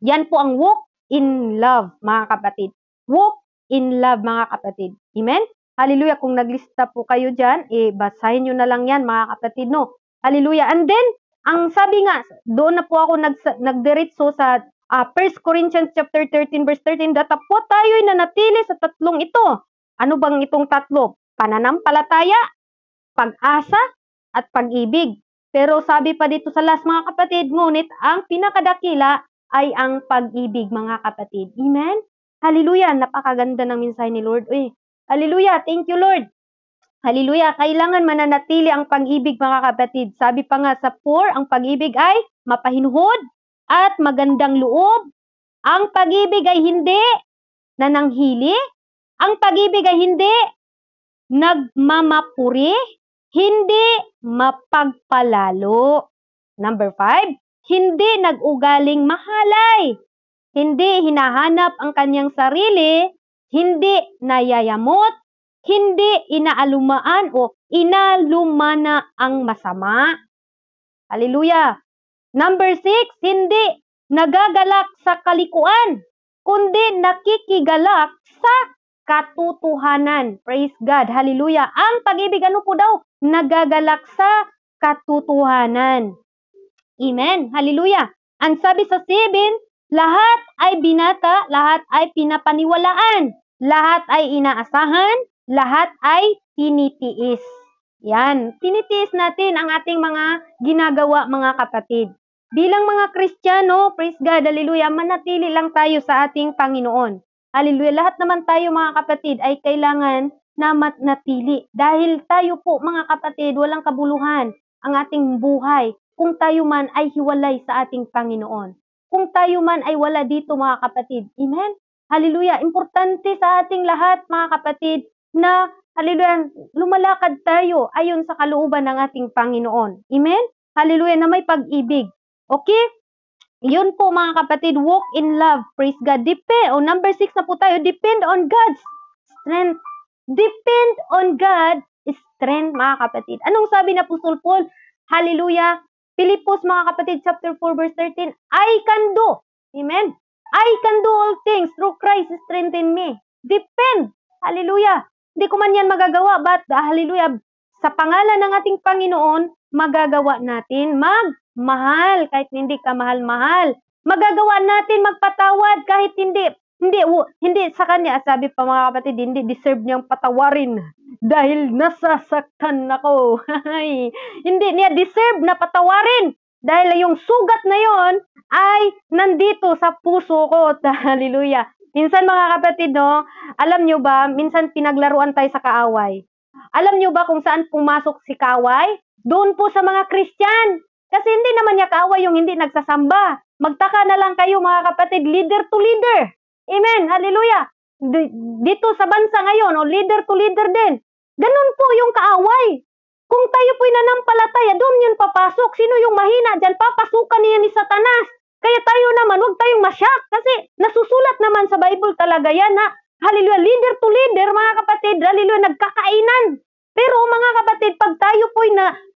Yan po ang walk in love, mga kapatid. Walk in love, mga kapatid. Amen? Hallelujah. Kung naglista po kayo dyan, basahin nyo na lang yan, mga kapatid, no? Hallelujah. And then, ang sabi nga, doon na po ako nagdiretso sa 1 Corinthians chapter 13, verse 13, datapwat tayo'y nanatili sa tatlong ito. Ano bang itong tatlo? Pananampalataya, pag-asa, at pag-ibig. Pero sabi pa dito sa last, mga kapatid, ngunit ang pinakadakila ay ang pag-ibig, mga kapatid. Amen? Hallelujah. Napakaganda ng mensahe ni Lord. Hallelujah. Thank you, Lord. Hallelujah. Kailangan mananatili ang pag-ibig, mga kapatid. Sabi pa nga sa 4, ang pag-ibig ay mapahinuhod at magandang loob. Ang pag-ibig ay hindi nananghili. Ang pag-ibig ay hindi nagmamapuri. Hindi mapagpalalo. Number 5, hindi nag-ugaling mahalay. Hindi hinahanap ang kanyang sarili. Hindi nayayamot, hindi inaalumaan o inalumana ang masama. Hallelujah. Number 6, hindi nagagalak sa kalikuan, kundi nakikigalak sa katotohanan. Praise God. Hallelujah. Ang pag-ibig, ano po daw? Nagagalak sa katotohanan. Amen. Hallelujah. Ang sabi sa 7, lahat ay binata, lahat ay pinapaniwalaan, lahat ay inaasahan, lahat ay tinitiis. Yan, tinitiis natin ang ating mga ginagawa, mga kapatid. Bilang mga Kristiyano, praise God, hallelujah, manatili lang tayo sa ating Panginoon. Hallelujah, lahat naman tayo, mga kapatid, ay kailangan na manatili. Dahil tayo po, mga kapatid, walang kabuluhan ang ating buhay kung tayo man ay hiwalay sa ating Panginoon. Kung tayo man ay wala dito, mga kapatid. Amen? Hallelujah. Importante sa ating lahat, mga kapatid, na, hallelujah, lumalakad tayo ayon sa kalooban ng ating Panginoon. Amen? Hallelujah, na may pag-ibig. Okay? Yun po, mga kapatid, walk in love. Praise God. Number 6 na po tayo, depend on God's strength. Depend on God's strength, mga kapatid. Anong sabi na Apostol Paul? Hallelujah. Pilipos, mga kapatid, chapter 4, verse 13, I can do. Amen? I can do all things through Christ strengthen me. Depend. Hallelujah. Hindi ko man yan magagawa, but hallelujah, sa pangalan ng ating Panginoon, magagawa natin magmahal kahit hindi ka mahal-mahal. Magagawa natin magpatawad kahit hindi sa kanya. Sabi pa, mga kapatid, hindi deserve niyang patawarin dahil nasasaktan ako. Hindi niya deserve na patawarin dahil yung sugat na yon ay nandito sa puso ko. Hallelujah. Minsan, mga kapatid, no, alam nyo ba, minsan pinaglaruan tayo sa kaaway. Alam nyo ba kung saan pumasok si kaaway? Doon po sa mga Christian. Kasi hindi naman niya kaaway yung hindi nagsasamba. Magtaka na lang kayo, mga kapatid, leader to leader. Amen. Hallelujah. Dito sa bansa ngayon, leader to leader din. Ganun po yung kaaway. Kung tayo po'y nanampalataya, doon yun papasok. Sino yung mahina dyan? Papasukan niya ni Satanas. Kaya tayo naman, huwag tayong masyak. Kasi nasusulat naman sa Bible talaga yan na, hallelujah, leader to leader, mga kapatid, hallelujah, nagkakainan. Pero mga kapatid, pag tayo po'y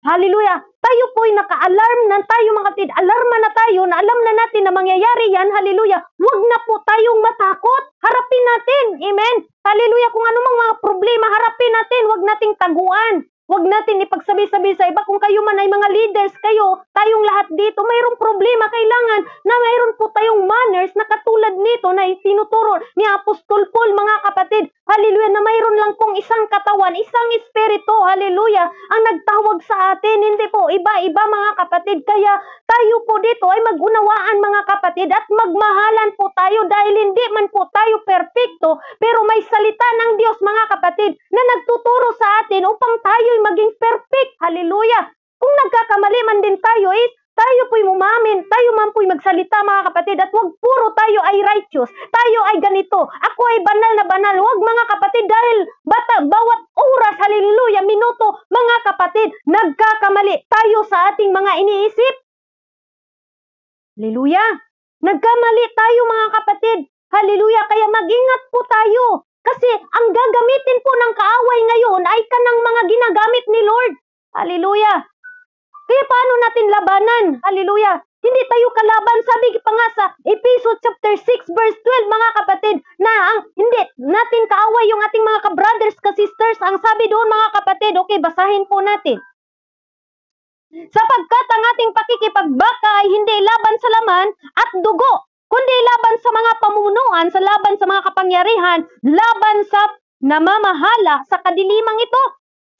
Hallelujah. Tayo po'y naka-alarm na tayo mga kapatid. Alarma na tayo na alam na natin na mangyayari yan. Hallelujah. Huwag na po tayong matakot. Harapin natin. Amen. Hallelujah. Kung anumang mga problema, harapin natin. Huwag nating taguan. Huwag natin ipagsabi-sabi sa iba. Kung kayo man ay mga leaders, kayo, tayong lahat dito, mayroong problema. Kailangan na mayroon po tayong manners na katulad nito na itinuturo ni Apostol Paul, mga kapatid. Hallelujah, na mayroon lang pong isang katawan, isang espiritu. Hallelujah, ang nagtawag sa atin. Hindi po iba-iba, mga kapatid. Kaya tayo po dito ay mag-unawaan, mga kapatid, at magmahalan po tayo dahil hindi man po tayo perfecto, pero may salita ng Diyos, mga kapatid, na nagtuturo sa atin upang tayo maging perfect. Hallelujah. Kung nagkakamali man din tayo, tayo po'y mumamin, tayo man po'y magsalita, mga kapatid, at wag puro tayo ay righteous, tayo ay ganito, ako ay banal na banal. Wag, mga kapatid, dahil bawat oras, hallelujah, minuto, mga kapatid, nagkakamali tayo sa ating mga iniisip. Hallelujah. Nagkamali tayo, mga kapatid. Hallelujah. Kaya mag-ingat po tayo. Kasi ang gagamitin po ng kaaway ngayon ay kanang mga ginagamit ni Lord. Hallelujah. Kaya paano natin labanan? Hallelujah. Hindi tayo kalaban. Sabi pa nga sa Ephesians chapter 6 verse 12, mga kapatid, na hindi natin kaaway yung ating mga ka-brothers, ka-sisters. Ang sabi doon, mga kapatid, okay, basahin po natin. Sapagkat ang ating pakikipagbaka ay hindi laban sa laman at dugo, kundi laban sa mga pamunuan, sa laban sa mga kapangyarihan, laban sa namamahala sa kadilimang ito,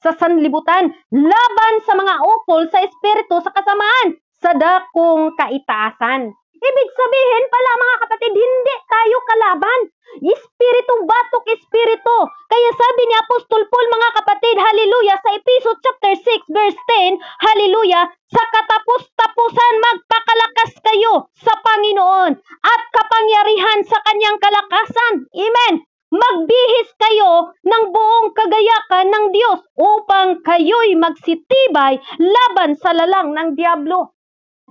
sa sanlibutan, laban sa mga ukol, sa espiritu, sa kasamaan, sa dakong kaitaasan. Ibig sabihin pala, mga kapatid, hindi tayo kalaban. Espiritu, batok espiritu. Kaya sabi ni Apostol Paul, mga kapatid, hallelujah, sa Ephesians chapter 6 verse 10, hallelujah, sa katapos-tapusan magpakalakas kayo sa Panginoon at kapangyarihan sa kanyang kalakasan. Amen. Magbihis kayo ng buong kagayakan ng Diyos upang kayo'y magsitibay laban sa lalang ng Diablo.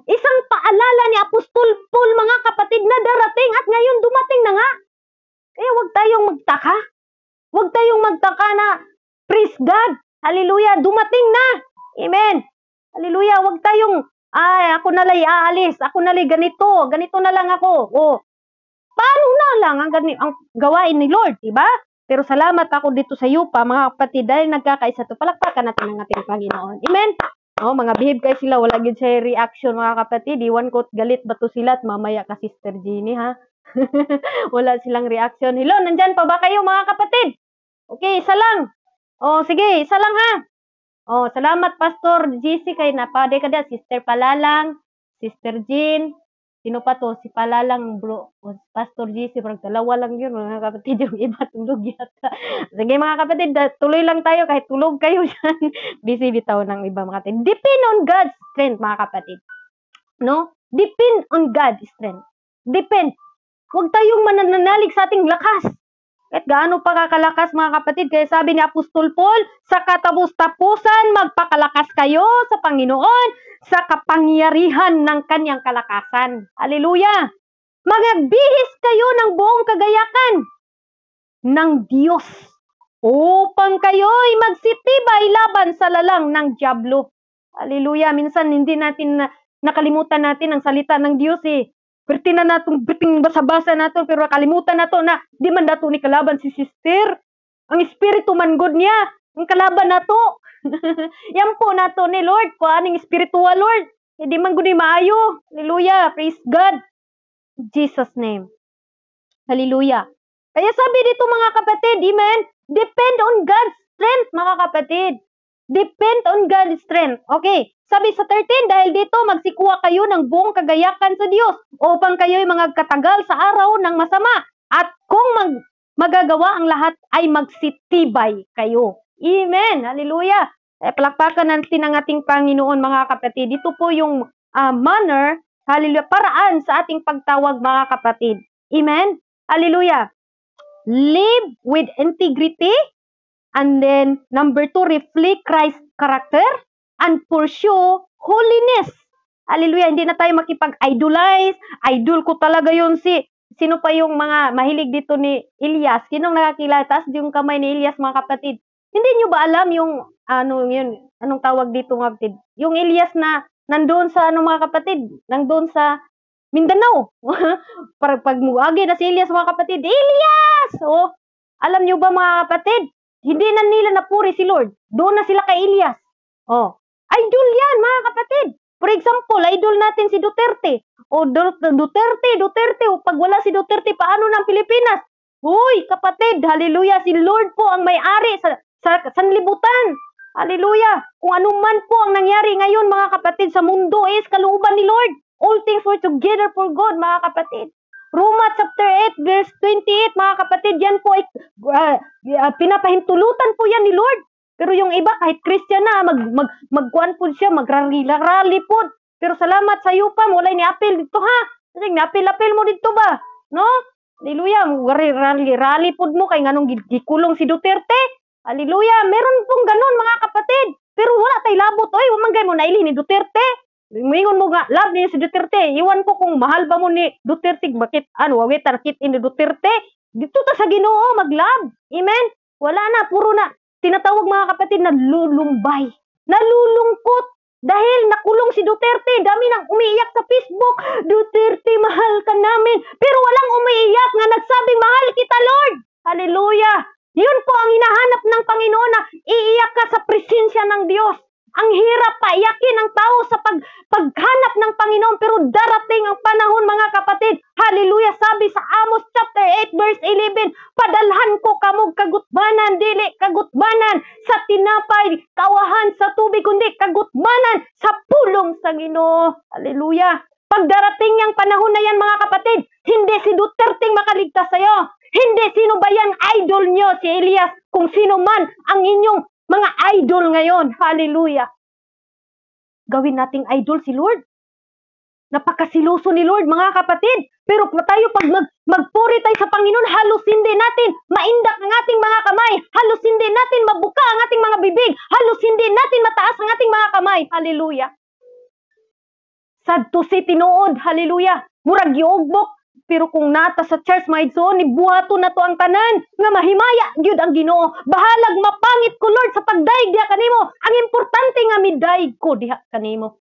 Isang paalala ni Apostol Paul, mga kapatid, na darating at ngayon dumating na nga. Kaya huwag tayong magtaka. Huwag tayong magtaka na, praise God, hallelujah, dumating na. Amen. Hallelujah, huwag tayong, ako nalay aalis, ako nalay ganito na lang ako. Oh, paano na lang ang gawain ni Lord, diba? Pero salamat ako dito sa iyo pa, mga kapatid, dahil nagkakaisa to. Palakpakan natin ang ating Panginoon. Amen. Oh, mga behave kayo sila, wala gid sa reaction, mga kapatid. Iwan ko galit ba to sila at mamaya ka Sister Jeannie, ha? Wala silang reaction. Hello, nandyan pa ba kayo, mga kapatid? Okay, isa lang. Oh, sige, isa lang, ha? Oh, salamat Pastor GC kay napade ka da, Sister Palalang, Sister Jean. Sino pa to? Si Palalang, bro. Pastor GC, parang dalawa lang yun, mga kapatid, yung iba tulog yata. Sige, mga kapatid, tuloy lang tayo kahit tulog kayo dyan. Busy bitaw ng iba, mga kapatid. Depend on God's strength, mga kapatid. No? Depend on God's strength. Depend. Huwag tayong mananalig sa ating lakas. Kahit gaano pa kakalakas, mga kapatid. Kaya sabi ni Apostol Paul, sa katapos-tapusan, magpakalakas kayo sa Panginoon, sa kapangyarihan ng kanyang kalakasan. Hallelujah! Magbihis kayo ng buong kagayakan ng Diyos upang kayo'y magsitibay laban sa lalang ng Diablo. Hallelujah! Minsan hindi natin nakalimutan natin ang salita ng Diyos eh. Berti na natong biting basa-basa nato pero kalimutan nato na di man dato ni kalaban si sister. Ang espiritu man good niya, ang kalaban nato. Yan po nato ni Lord, kuaning spiritual Lord. Hindi man gud ni maayo. Hallelujah, praise God. In Jesus name. Hallelujah. Kaya sabi dito, mga kapatid, amen, depend on God's strength, mga kapatid. Depend on God's strength. Okay. Sabi sa 13, dahil dito magsikuha kayo ng buong kagayakan sa Diyos upang kayo'y mga katagal sa araw ng masama. At kung magagawa ang lahat ay magsitibay kayo. Amen. Hallelujah. Palakpakan natin ang ating Panginoon, mga kapatid. Ito po yung manner, hallelujah, paraan sa ating pagtawag, mga kapatid. Amen. Hallelujah. Live with integrity. And then, number 2, reflect Christ's character and pursue holiness. Hallelujah. Hindi na tayo makipag-idolize. Idol ko talaga yun sino pa yung mga mahilig dito ni Elias? Sinong nakakilala? Taas yung kamay ni Elias, mga kapatid. Hindi nyo ba alam yung, anong tawag dito mga kapatid? Yung Elias na nandoon sa, mga kapatid, nandoon sa Mindanao. Para pag muagi na si Elias mga kapatid, Elias! Oh, alam nyo ba mga kapatid? Hindi na nila napuri si Lord. Doon na sila kay Elias. Oh, idol yan mga kapatid. For example, idol natin si Duterte. O Duterte. O pag wala si Duterte, paano ng Pilipinas? Uy, kapatid, hallelujah. Si Lord po ang may-ari sa sanlibutan. Hallelujah. Kung anuman po ang nangyari ngayon mga kapatid sa mundo is kalooban ni Lord. All things work together for good mga kapatid. Roma chapter 8 verse 28 mga kapatid, yan po ay pinapahintulutan po yan ni Lord. Pero yung iba kahit Christian na magkuan po siya, magrally po. Pero salamat sa iyo pa, walay ni apil dito ha. Kasi napil-apil mo dito ba? No? Hallelujah, rally po mo kay nganong gikulong si Duterte. Hallelujah, meron pong ganon mga kapatid. Pero wala tay labot oy, wamangay mo naili ni Duterte. Mingon mo nga, love niya si Duterte. Iwan ko kung mahal ba mo ni Duterte, bakit wawit tarkit ni Duterte. Dito ta sa Ginoo mag-love. Amen. Wala na, puro na tinatawag mga kapatid na lulumbay. Nalulungkot dahil nakulong si Duterte. Dami nang umiiyak sa Facebook. Duterte, mahal ka namin. Pero walang umiiyak nga nagsabing mahal kita, Lord. Hallelujah. Yun po ang hinahanap ng Panginoon na iiyak ka sa presensya ng Diyos. Ang hirap paiyakin ang tao sa paghanap ng Panginoon, pero darating ang panahon mga kapatid. Hallelujah, sabi sa Amos chapter 8 verse 11, padalhan ko kamog kagutbanan, dili kagutbanan sa tinapay, kawahan sa tubig, kundi kagutbanan sa pulong sa Ginoo. Hallelujah. Pag darating ang panahon na yan mga kapatid, hindi si Duterte makaligtas sa iyo. Hindi sino ba yung idol nyo, si Elias, kung sino man ang inyong mga idol ngayon. Hallelujah. Gawin nating idol si Lord. Napakasiloso ni Lord, mga kapatid. Pero tayo pag magpuri tayo sa Panginoon, halos hindi natin maindak ang ating mga kamay. Halos hindi natin mabuka ang ating mga bibig. Halos hindi natin mataas ang ating mga kamay. Hallelujah. Sad to say tinuod. Hallelujah. Murag giugbok. Pero kung nata sa church mga igsoon, ibuhato na to ang tanan nga mahimaya gyud ang Ginoo. Bahalag mapangit ko Lord sa pagdaig diha kanimo. Ang importante nga midaig ko diha kanimo.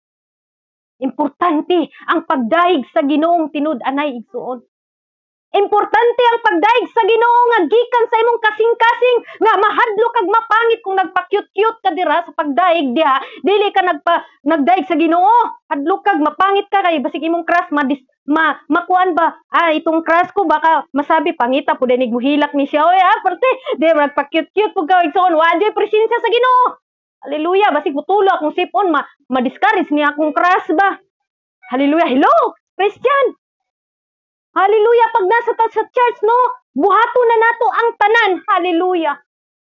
Importante ang pagdaig sa Ginoong tinud-anay igsoon. Importante ang pagdaig sa Ginoo nga gikan sa imong kasing-kasing nga mahadlo kag mapangit kung nagpa-cute-cute ka dira sa pagdaig diha. Dili ka nagdaig sa Ginoo. Hadlo kag mapangit ka kay basig imong crush makuan ba? Itong crush ko baka masabi pangita pud nig muhilak ni siya. Oy, parte di magpa-cute-cute pug ka igsoon. Wa di presensya sa Ginoo. Hallelujah, basig butulo akong sipon ma-discourage niya akong crush ba. Hallelujah. Hello, Christian. Hallelujah, pag nasa sa church, no, buhato na nato ang tanan. Hallelujah.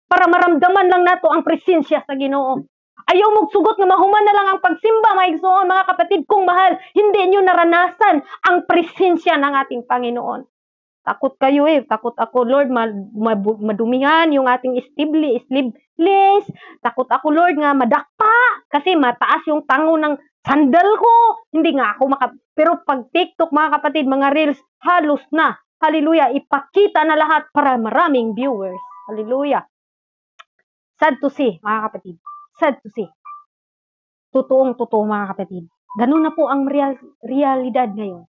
Para maramdaman lang nato ang presensya sa Ginoo. Ayaw mong sugot na mahuman na lang ang pagsimba, mga igsoon, mga kapatid, kung mahal, hindi nyo naranasan ang presensya ng ating Panginoon. Takot kayo takot ako, Lord, madumihan yung ating sleeveless. Takot ako, Lord, nga madakpa, kasi mataas yung tango ng sandal ko. Hindi nga ako pero pag TikTok, mga kapatid, mga reels, halos na. Hallelujah, ipakita na lahat para maraming viewers. Hallelujah. Sad to see, mga kapatid. Sad to see. Totoong-totoo, mga kapatid. Ganun na po ang realidad ngayon.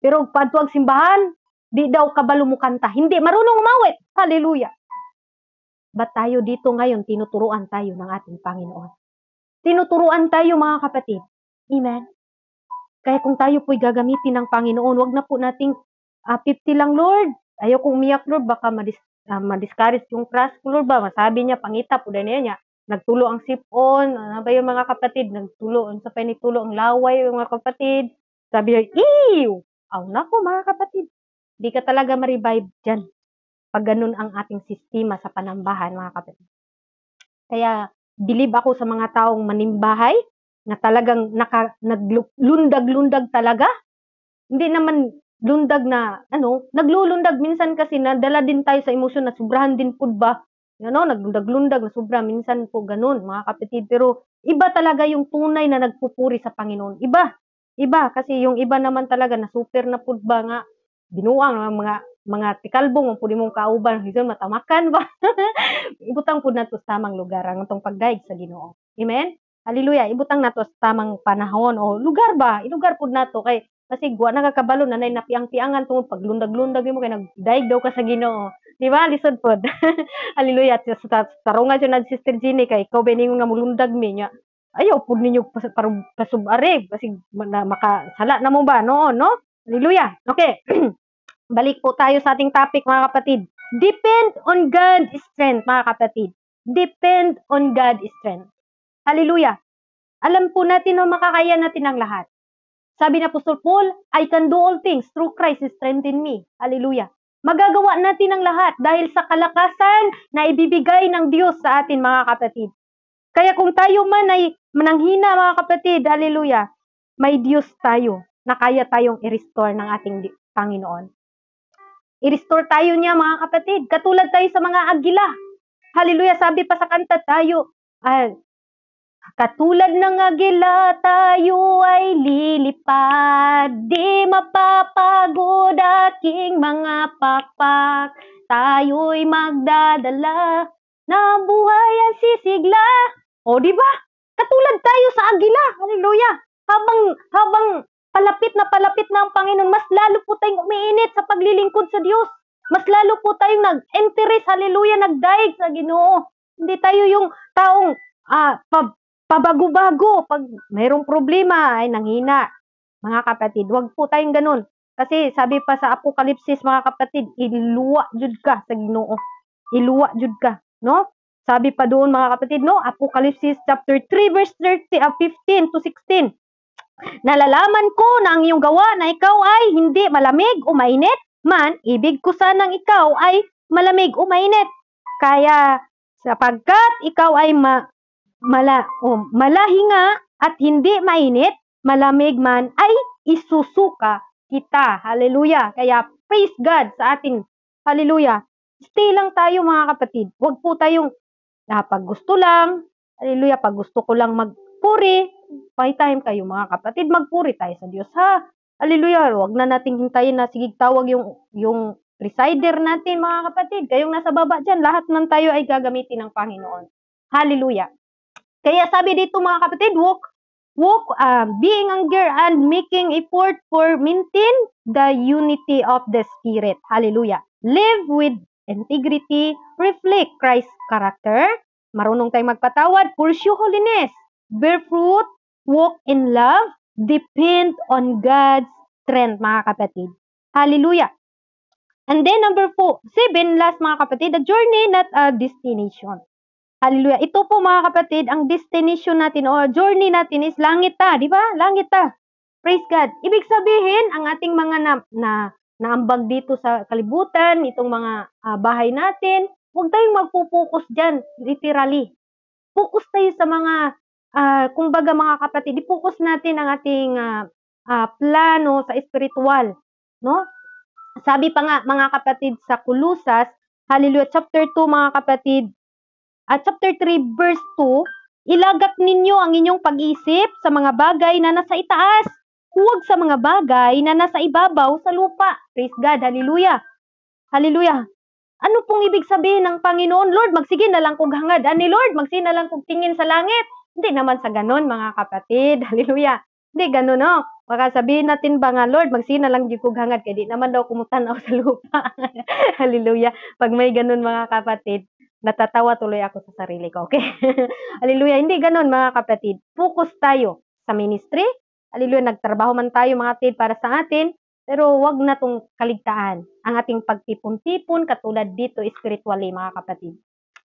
Pero pag tuwag simbahan, di daw kabalo mo kanta. Hindi, marunong umawit. Hallelujah. Ba't tayo dito ngayon, tinuturuan tayo ng ating Panginoon? Tinuturuan tayo, mga kapatid. Amen. Kaya kung tayo po'y gagamitin ng Panginoon, wag na po nating 50 lang, Lord. Ayaw kong umiyak, Lord. Baka madiscourage yung crush ko, Lord ba? Masabi niya, pangita po na niya. Nagtulo ang sipon. Ano ba yung mga kapatid? Nagtulo. Sa panitulo ang laway yung mga kapatid. Sabi niya, ew! Aw, nako mga kapatid. Di ka talaga ma-revive dyan. Pag ganun ang ating sistema sa panambahan, mga kapatid. Kaya, believe ako sa mga taong manimbahay na talagang naglundag-lundag talaga. Hindi naman lundag na, naglulundag. Minsan kasi nadala din tayo sa emosyon na sobrahan din po ba? Naglundag-lundag na sobra. Minsan po ganun, mga kapatid. Pero iba talaga yung tunay na nagpupuri sa Panginoon. Iba. Kasi yung iba naman talaga na super na po ba nga, binuang ng mga mga tikalbong pud imong kauban higon matamakan ba. Ibutang pud nato sa tamang lugar ang atong pagdaig sa Ginoo. Amen. Hallelujah. Ibutang nato sa tamang panahon o lugar ba. Ilugar pud nato kay kasi wa nakakabalo na nay napiang-piangan tungod paglundag-lundag nimo kay nagdaig daw ka sa Ginoo. Di ba? Lisod pod. Hallelujah. Tarungan siya na Sister Jenny kay ikaw ba ninyo nga mulundag mi nya. Ayaw pud ninyo pasubare kasi makasala na mo ba noon, no? Hallelujah. Okay. Balik po tayo sa ating topic mga kapatid. Depend on God's strength mga kapatid. Depend on God's strength. Hallelujah. Alam po natin na makakaya natin ang lahat. Sabi na Apostol Paul, I can do all things through Christ who strengthens me. Hallelujah. Magagawa natin ang lahat dahil sa kalakasan na ibibigay ng Diyos sa atin mga kapatid. Kaya kung tayo man ay mananghina mga kapatid, hallelujah, may Diyos tayo na kaya tayong i-restore ng ating Panginoon. I-restore tayo niya mga kapatid. Katulad tayo sa mga agila. Hallelujah. Sabi pa sa kanta tayo, katulad ng agila tayo ay lilipad. Di mapapagod aking mga pakpak. Tayo'y magdadala na buhay ang sisigla. O di ba? Katulad tayo sa agila. Hallelujah. Habang palapit na ang Panginoon, mas lalo po tayong umiinit sa paglilingkod sa Diyos. Mas lalo po tayong nag-interest, hallelujah, nagdaig sa Ginoo. Hindi tayo yung taong pabago-bago. Pag mayroong problema, ay nanghina. Mga kapatid, wag po tayong ganun. Kasi sabi pa sa Apokalipsis, mga kapatid, iluwa jud ka sa Ginoo. Iluwa jud ka, no? Sabi pa doon, mga kapatid, no? Apokalipsis chapter 3, verse 15 to 16. Nalalaman ko na ang iyong gawa na ikaw ay hindi malamig o mainit man, ibig ko sanang ikaw ay malamig o mainit. Kaya sapagkat ikaw ay malahinga at hindi mainit, malamig man ay isusuka kita. Hallelujah. Kaya praise God sa ating, hallelujah. Stay lang tayo mga kapatid. Huwag po tayong pag gusto lang, hallelujah, pag gusto ko lang magpuri, may time kayo mga kapatid, magpuri tayo sa Diyos ha. Hallelujah. Huwag na nating hintayin na sige tawag yung presider natin mga kapatid. Kayong nasa baba dyan, lahat ng tayo ay gagamitin ng Panginoon. Hallelujah. Kaya sabi dito mga kapatid, being anger and making effort for maintain the unity of the Spirit. Hallelujah. Live with integrity, reflect Christ's character, marunong tayong magpatawad, pursue holiness, bear fruit, walk in love, depend on God's strength, mga kapatid. Hallelujah. And then number 7, last mga kapatid, a journey not a destination. Hallelujah. Ito po mga kapatid, ang destination natin o journey natin is langit ta, di ba? Langit ta. Praise God. Ibig sabihin, ang ating mga naambag dito sa kalibutan, itong mga bahay natin, huwag tayong magpupokus dyan, literally. Focus tayo sa mga kumbaga mga kapatid, i-focus natin ang ating plano sa spiritual, no? Sabi pa nga mga kapatid sa Kulusas, hallelujah, chapter 2 mga kapatid, chapter 3 verse 2, ilagak ninyo ang inyong pag-isip sa mga bagay na nasa itaas, huwag sa mga bagay na nasa ibabaw sa lupa. Praise God, hallelujah. Hallelujah. Ano pong ibig sabihin ng Panginoon? Lord, magsige na lang kog hangad. Ani Lord, magsige na lang kog tingin sa langit. Hindi naman sa ganon, mga kapatid. Hallelujah. Hindi ganon, no? Baka sabihin natin ba nga, Lord, magsige na lang di kog hangad. Kaya di naman daw kumutanaw sa lupa. Hallelujah. Pag may ganon, mga kapatid, natatawa tuloy ako sa sarili ko. Okay? Hallelujah. Hindi ganon, mga kapatid. Focus tayo sa ministry. Hallelujah. Nagtrabaho man tayo, mga kapatid, para sa atin. Pero wag na tong kaligtaan ang ating pagtipon-tipon katulad dito spiritually mga kapatid.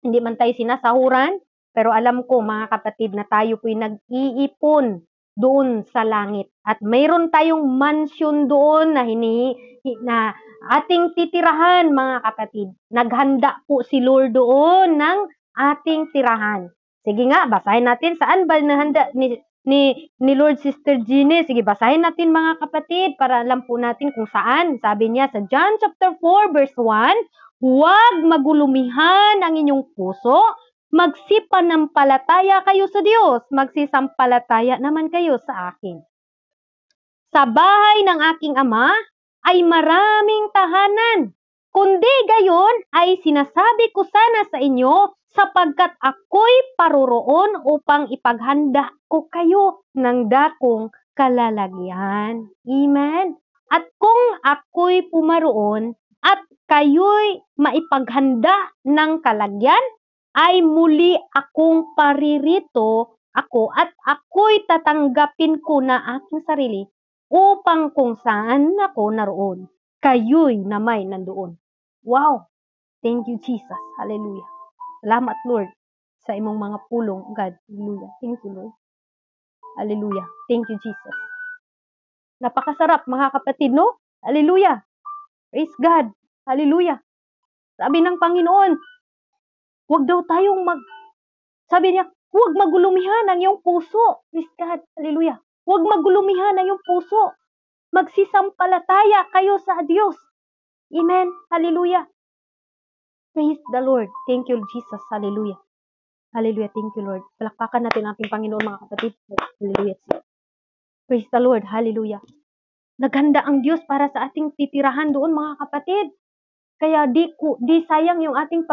Hindi man tayo sinasahuran, pero alam ko mga kapatid na tayo po'y nag-iipon doon sa langit. At mayroon tayong mansion doon na ating titirahan mga kapatid. Naghanda po si Lord doon ng ating tirahan. Sige nga, basahin natin saan ba nahanda ni Lord Sister Jeannie. Sige, basahin natin mga kapatid para alam po natin kung saan. Sabi niya sa John chapter 4 verse 1, huwag magulumihan ang inyong puso, magsipanampalataya kayo sa Diyos, magsisampalataya naman kayo sa akin. Sa bahay ng aking ama ay maraming tahanan. Kundi gayon ay sinasabi ko sana sa inyo, sapagkat ako'y paroroon upang ipaghanda ko kayo ng dakong kalalagyan. Amen? At kung ako'y pumaroon at kayo'y maipaghanda ng kalagyan, ay muli akong paririto ako at ako'y tatanggapin ko na aking sarili upang kung saan ako naroon, kayo'y na may nandoon. Wow! Thank you, Jesus. Hallelujah. Salamat, Lord, sa imong mga pulong, God. Hallelujah. Thank you, Lord. Hallelujah. Thank you, Jesus. Napakasarap, mga kapatid, no? Hallelujah. Praise God. Hallelujah. Sabi ng Panginoon, huwag daw tayong sabi niya, huwag magulumihan ang iyong puso. Praise God. Hallelujah. Huwag magulumihan ang iyong puso. Magsisampalataya kayo sa Diyos. Amen. Hallelujah. Praise the Lord. Thank you, Jesus. Hallelujah. Hallelujah. Thank you, Lord. Palakpakan natin ang ating Panginoon, mga kapatid. Hallelujah. Praise the Lord. Hallelujah. Naghanda ang Diyos para sa ating titirahan doon, mga kapatid. Kaya di sayang yung ating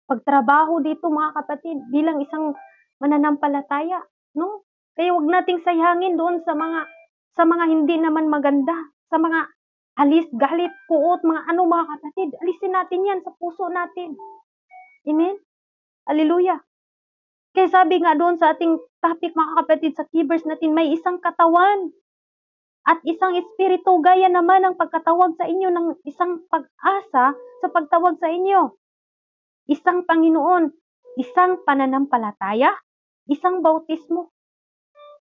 pagtrabaho dito, mga kapatid, bilang isang mananampalataya, no? Kaya wag nating sayangin doon sa mga hindi naman maganda, sa mga alis, galit, puot, mga kapatid. Alisin natin yan sa puso natin. Amen? Hallelujah. Kaya sabi nga doon sa ating topic, mga kapatid, sa keyverse natin, may isang katawan at isang espiritu, gaya naman ang pagkatawag sa inyo ng isang pag-asa sa pagtawag sa inyo. Isang Panginoon, isang pananampalataya, isang bautismo.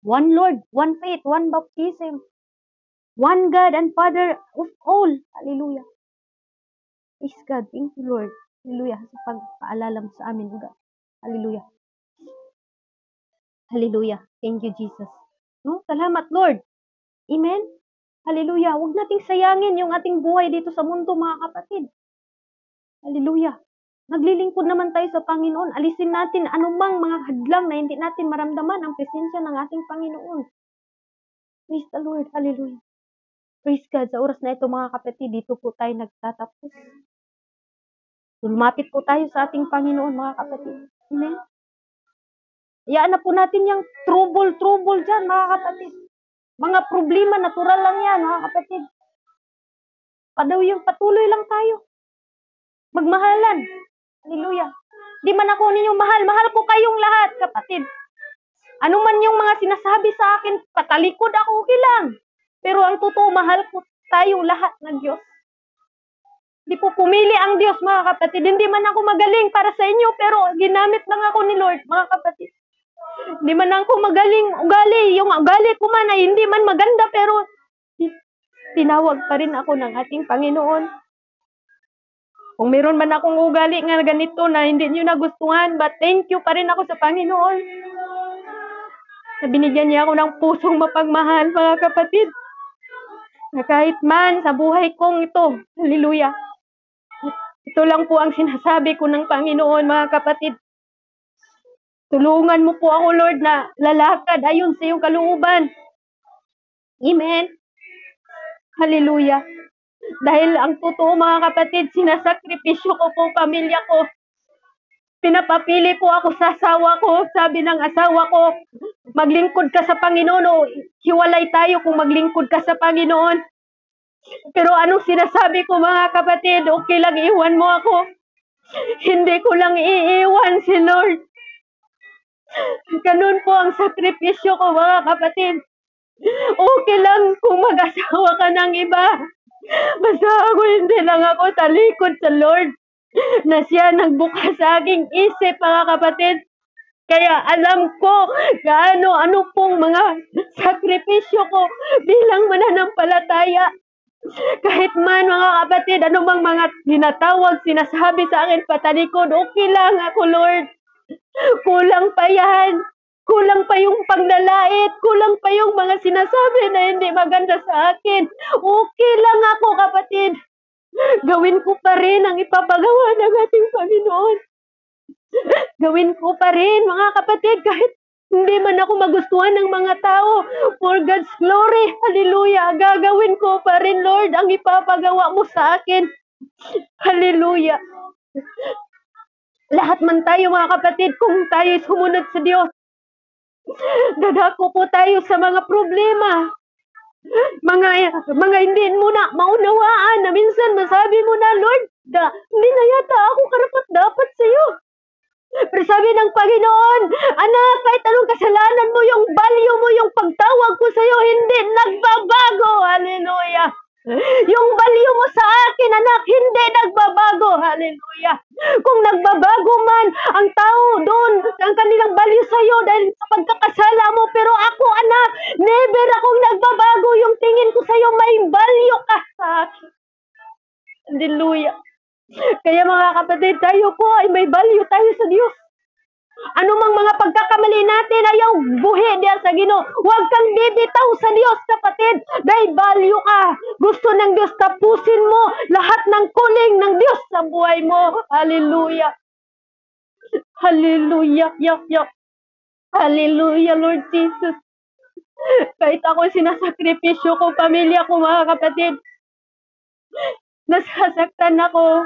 One Lord, one faith, one baptism. One God and Father of all. Hallelujah. Praise God. Thank you, Lord. Hallelujah. Sa pagpaalala mo sa amin, God. Hallelujah. Hallelujah. Thank you, Jesus. No? Salamat, Lord. Amen. Hallelujah. Huwag nating sayangin yung ating buhay dito sa mundo, mga kapatid. Hallelujah. Naglilingkod naman tayo sa Panginoon. Alisin natin anumang mga hadlang na hindi natin maramdaman ang presensya ng ating Panginoon. Praise the Lord. Hallelujah. Praise God. Sa oras na ito, mga kapatid, dito po tayo nagtatapos. Lumapit po tayo sa ating Panginoon, mga kapatid. Amen. Iyaan na po natin yung trouble dyan, mga kapatid. Mga problema, natural lang yan, mga kapatid. Patuloy lang tayo. Magmahalan. Hallelujah. Di man ako ninyo mahal. Mahal ko kayong lahat, kapatid. Ano man yung mga sinasabi sa akin, patalikod ako, okay lang. Pero ang totoo, mahal ko tayong lahat ng Diyos. Di po pumili ang Diyos, mga kapatid. Hindi man ako magaling para sa inyo, pero ginamit lang ako ni Lord, mga kapatid. Hindi man ako magaling ugali. Yung ugali ko man ay hindi man maganda, pero tinawag pa rin ako ng ating Panginoon. Kung meron man akong ugali nga ganito na hindi nyo nagustuhan, but thank you pa rin ako sa Panginoon. Na binigyan niya ako ng pusong mapagmahal, mga kapatid. Na kahit man sa buhay kong ito, hallelujah. Ito lang po ang sinasabi ko ng Panginoon, mga kapatid. Tulungan mo po ako, Lord, na lalakad ayon sa iyong kalooban. Amen. Hallelujah. Dahil ang totoo, mga kapatid, sinasakripisyo ko po pamilya ko. Pinapapili po ako sa asawa ko. Sabi ng asawa ko, maglingkod ka sa Panginoon o hiwalay tayo kung maglingkod ka sa Panginoon. Pero anong sinasabi ko, mga kapatid? Okay lang, iwan mo ako. Hindi ko lang iiwan si Lord. Ganun po ang sakripisyo ko, mga kapatid. Okay lang kung mag-asawa ka ng iba. Basta ako, hindi lang ako talikod sa Lord na siya nagbuka sa aking isip, mga kapatid. Kaya alam ko ano pong mga sakripisyo ko bilang mananampalataya. Kahit man, mga kapatid, anumang mga tinatawag, sinasabi sa akin patalikod, okay lang ako, Lord. Kulang pa yan. Kulang pa yung paglalait. Kulang pa yung mga sinasabi na hindi maganda sa akin. Okay lang ako, kapatid. Gawin ko pa rin ang ipapagawa ng ating Panginoon. Gawin ko pa rin, mga kapatid, kahit hindi man ako magustuhan ng mga tao. For God's glory, hallelujah. Gagawin ko pa rin, Lord, ang ipapagawa mo sa akin. Hallelujah. Lahat man tayo mga kapatid, kung tayo sumunod sa Diyos, dadako po tayo sa mga problema. Mga hindi mo na maunawaan na minsan masabi mo na, Lord, hindi na yata ako karapat dapat sa iyo. Pero sabi ng Panginoon, anak, kahit anong kasalanan mo, yung value mo, yung pagtawag ko sa iyo, hindi nagbabago. Hallelujah. Yung value mo sa akin, anak, hindi nagbabago. Hallelujah. Kung nagbabago man ang tao doon, ang kanilang value sa iyo dahil sa pagkakasala mo, pero ako, anak, never akong nagbabago. Yung tingin ko sa iyo, may value ka sa akin. Hallelujah. Kaya mga kapatid, tayo po ay may value tayo sa Diyos. Ano mang mga pagkakamali natin, ayaw buhi diyan sa Ginoo. Huwag kang bibitaw sa Diyos, kapatid. Dahil value ka. Gusto ng Diyos, tapusin mo lahat ng kuling ng Diyos sa buhay mo. Hallelujah. Hallelujah. Yak. Hallelujah, Lord Jesus. Kahit ako sinasakripisyo ko, pamilya ko, mga kapatid, nasasaktan ako.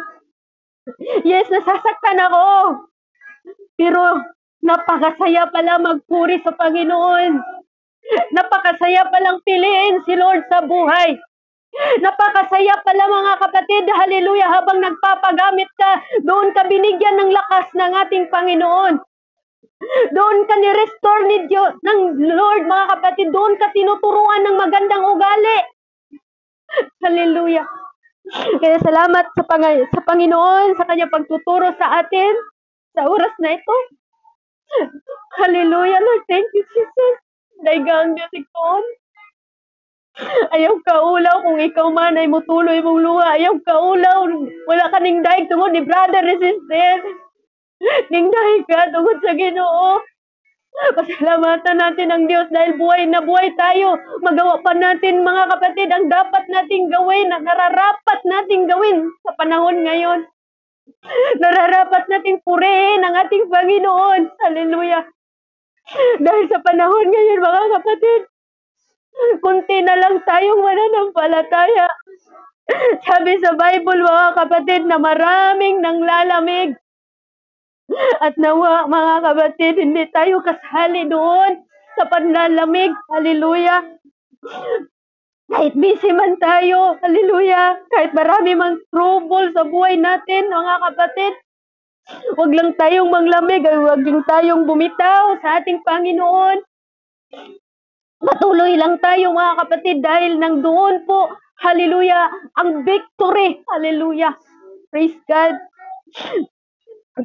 Yes, nasasaktan ako. Pero napakasaya pala magpuri sa Panginoon. Napakasaya palang piliin si Lord sa buhay. Napakasaya pala mga kapatid, hallelujah, habang nagpapagamit ka, doon ka binigyan ng lakas ng ating Panginoon. Doon ka ni-restore ni Diyos, ng Lord, mga kapatid, doon ka tinuturuan ng magandang ugali. Hallelujah. Kaya salamat sa Panginoon, sa kanya pagtuturo sa atin, sa oras na ito. Hallelujah, Lord. Thank you, Jesus. Daigang Diyos ikon. Ayaw ka ulaw kung ikaw man ay mutuloy mong luha. Ayaw ka ulaw. Wala ka ning daig tungod ni brother and sister. Ning daig ka tungod sa Ginoo. Pasalamatan natin ang Diyos dahil buhay na buhay tayo. Magawa pa natin, mga kapatid, ang dapat nating gawin, ang nararapat nating gawin sa panahon ngayon. Nararapat nating purihin ang ating Panginoon. Hallelujah. Dahil sa panahon ngayon, mga kapatid, kunti na lang tayong mananampalataya. Sabi sa Bible, mga kapatid, na maraming nanglalamig. At nawa, mga kapatid, hindi tayo kasali doon sa panlalamig. Hallelujah. Kahit busy man tayo, hallelujah, kahit marami mang trouble sa buhay natin, mga kapatid, huwag lang tayong manglamig, huwag lang tayong bumitaw sa ating Panginoon. Patuloy lang tayo, mga kapatid, dahil nang doon po, hallelujah, ang victory. Hallelujah. Praise God.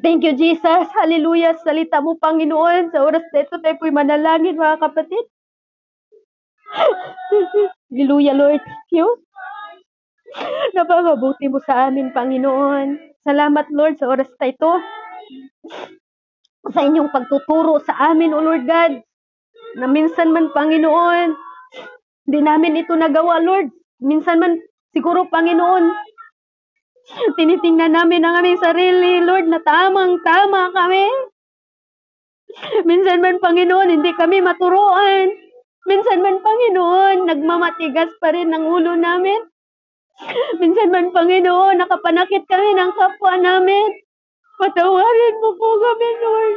Thank you, Jesus. Hallelujah. Salita mo, Panginoon. Sa oras na ito, tayo po'y manalangin, mga kapatid. Hallelujah, Lord. Thank you. Napakabuti mo sa amin, Panginoon. Salamat, Lord, sa oras na ito. Sa inyong pagtuturo sa amin, O Lord God. Na minsan man, Panginoon, hindi namin ito nagawa, Lord. Minsan man, siguro, Panginoon, tinitingnan namin ang aming sarili, Lord, na tamang-tama kami. Minsan man, Panginoon, hindi kami maturuan. Minsan man, Panginoon, nagmamatigas pa rin ang ulo namin. Minsan man, Panginoon, nakapanakit kami ng kapwa namin. Patawarin mo po kami, Lord.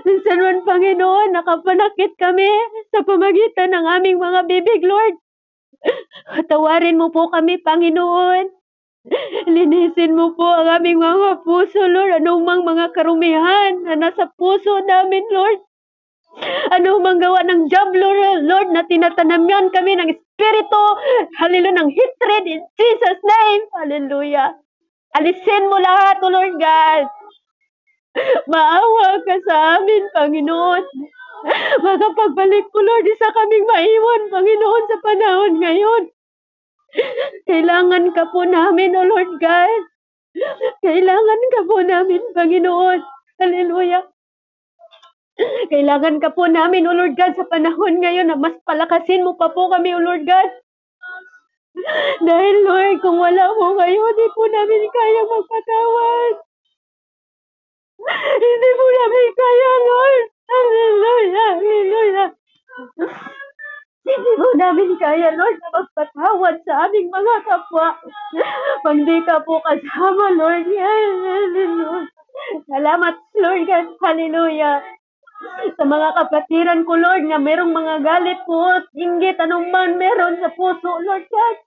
Minsan man, Panginoon, nakapanakit kami sa pamagitan ng aming mga bibig, Lord. Patawarin mo po kami, Panginoon. Linisin mo po ang aming mga puso, Lord. Anumang mga karumihan na nasa puso namin, Lord. Anumang gawa ng diablo, Lord, na tinatanamyan kami ng Espiritu, hallelujah, ng hatred in Jesus' name. Hallelujah. Alisin mo lahat, O Lord God. Maawa ka sa amin, Panginoon. Makapagbalik po, Lord, isa kaming maiwan, Panginoon, sa panahon ngayon. Kailangan ka po namin, O Lord God. Kailangan ka po namin, Panginoon. Hallelujah. Kailangan ka po namin, O Lord God, sa panahon ngayon na mas palakasin mo pa po kami, O Lord God. Dahil, Lord, kung wala mo kayo, hindi po namin kayang magpatawad. Hindi po namin kaya, Lord. Hallelujah. Hallelujah. Hindi po namin kaya, Lord, na magpatawad sa aming mga kapwa. Pag di ka po kasama, Lord, hallelujah. Salamat, Lord God, hallelujah. Sa mga kapatiran ko, Lord, na merong mga galit po, inggit, anuman meron sa puso, Lord God.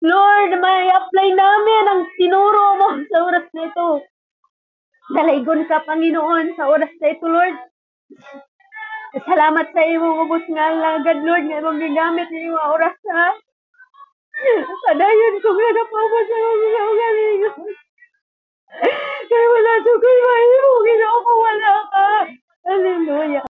Lord, may apply namin ang tinuro mo sa oras na ito. Dalaygon ka, Panginoon, sa oras na ito, Lord. Salamat sa imong ubos nga lagad, Lord, nga imong gigamit ng mga oras, ha? Padayon kong nagapapos sa mga ugalingon. Kaya wala to kay mahimo, ginoo ko wala ka. Hallelujah.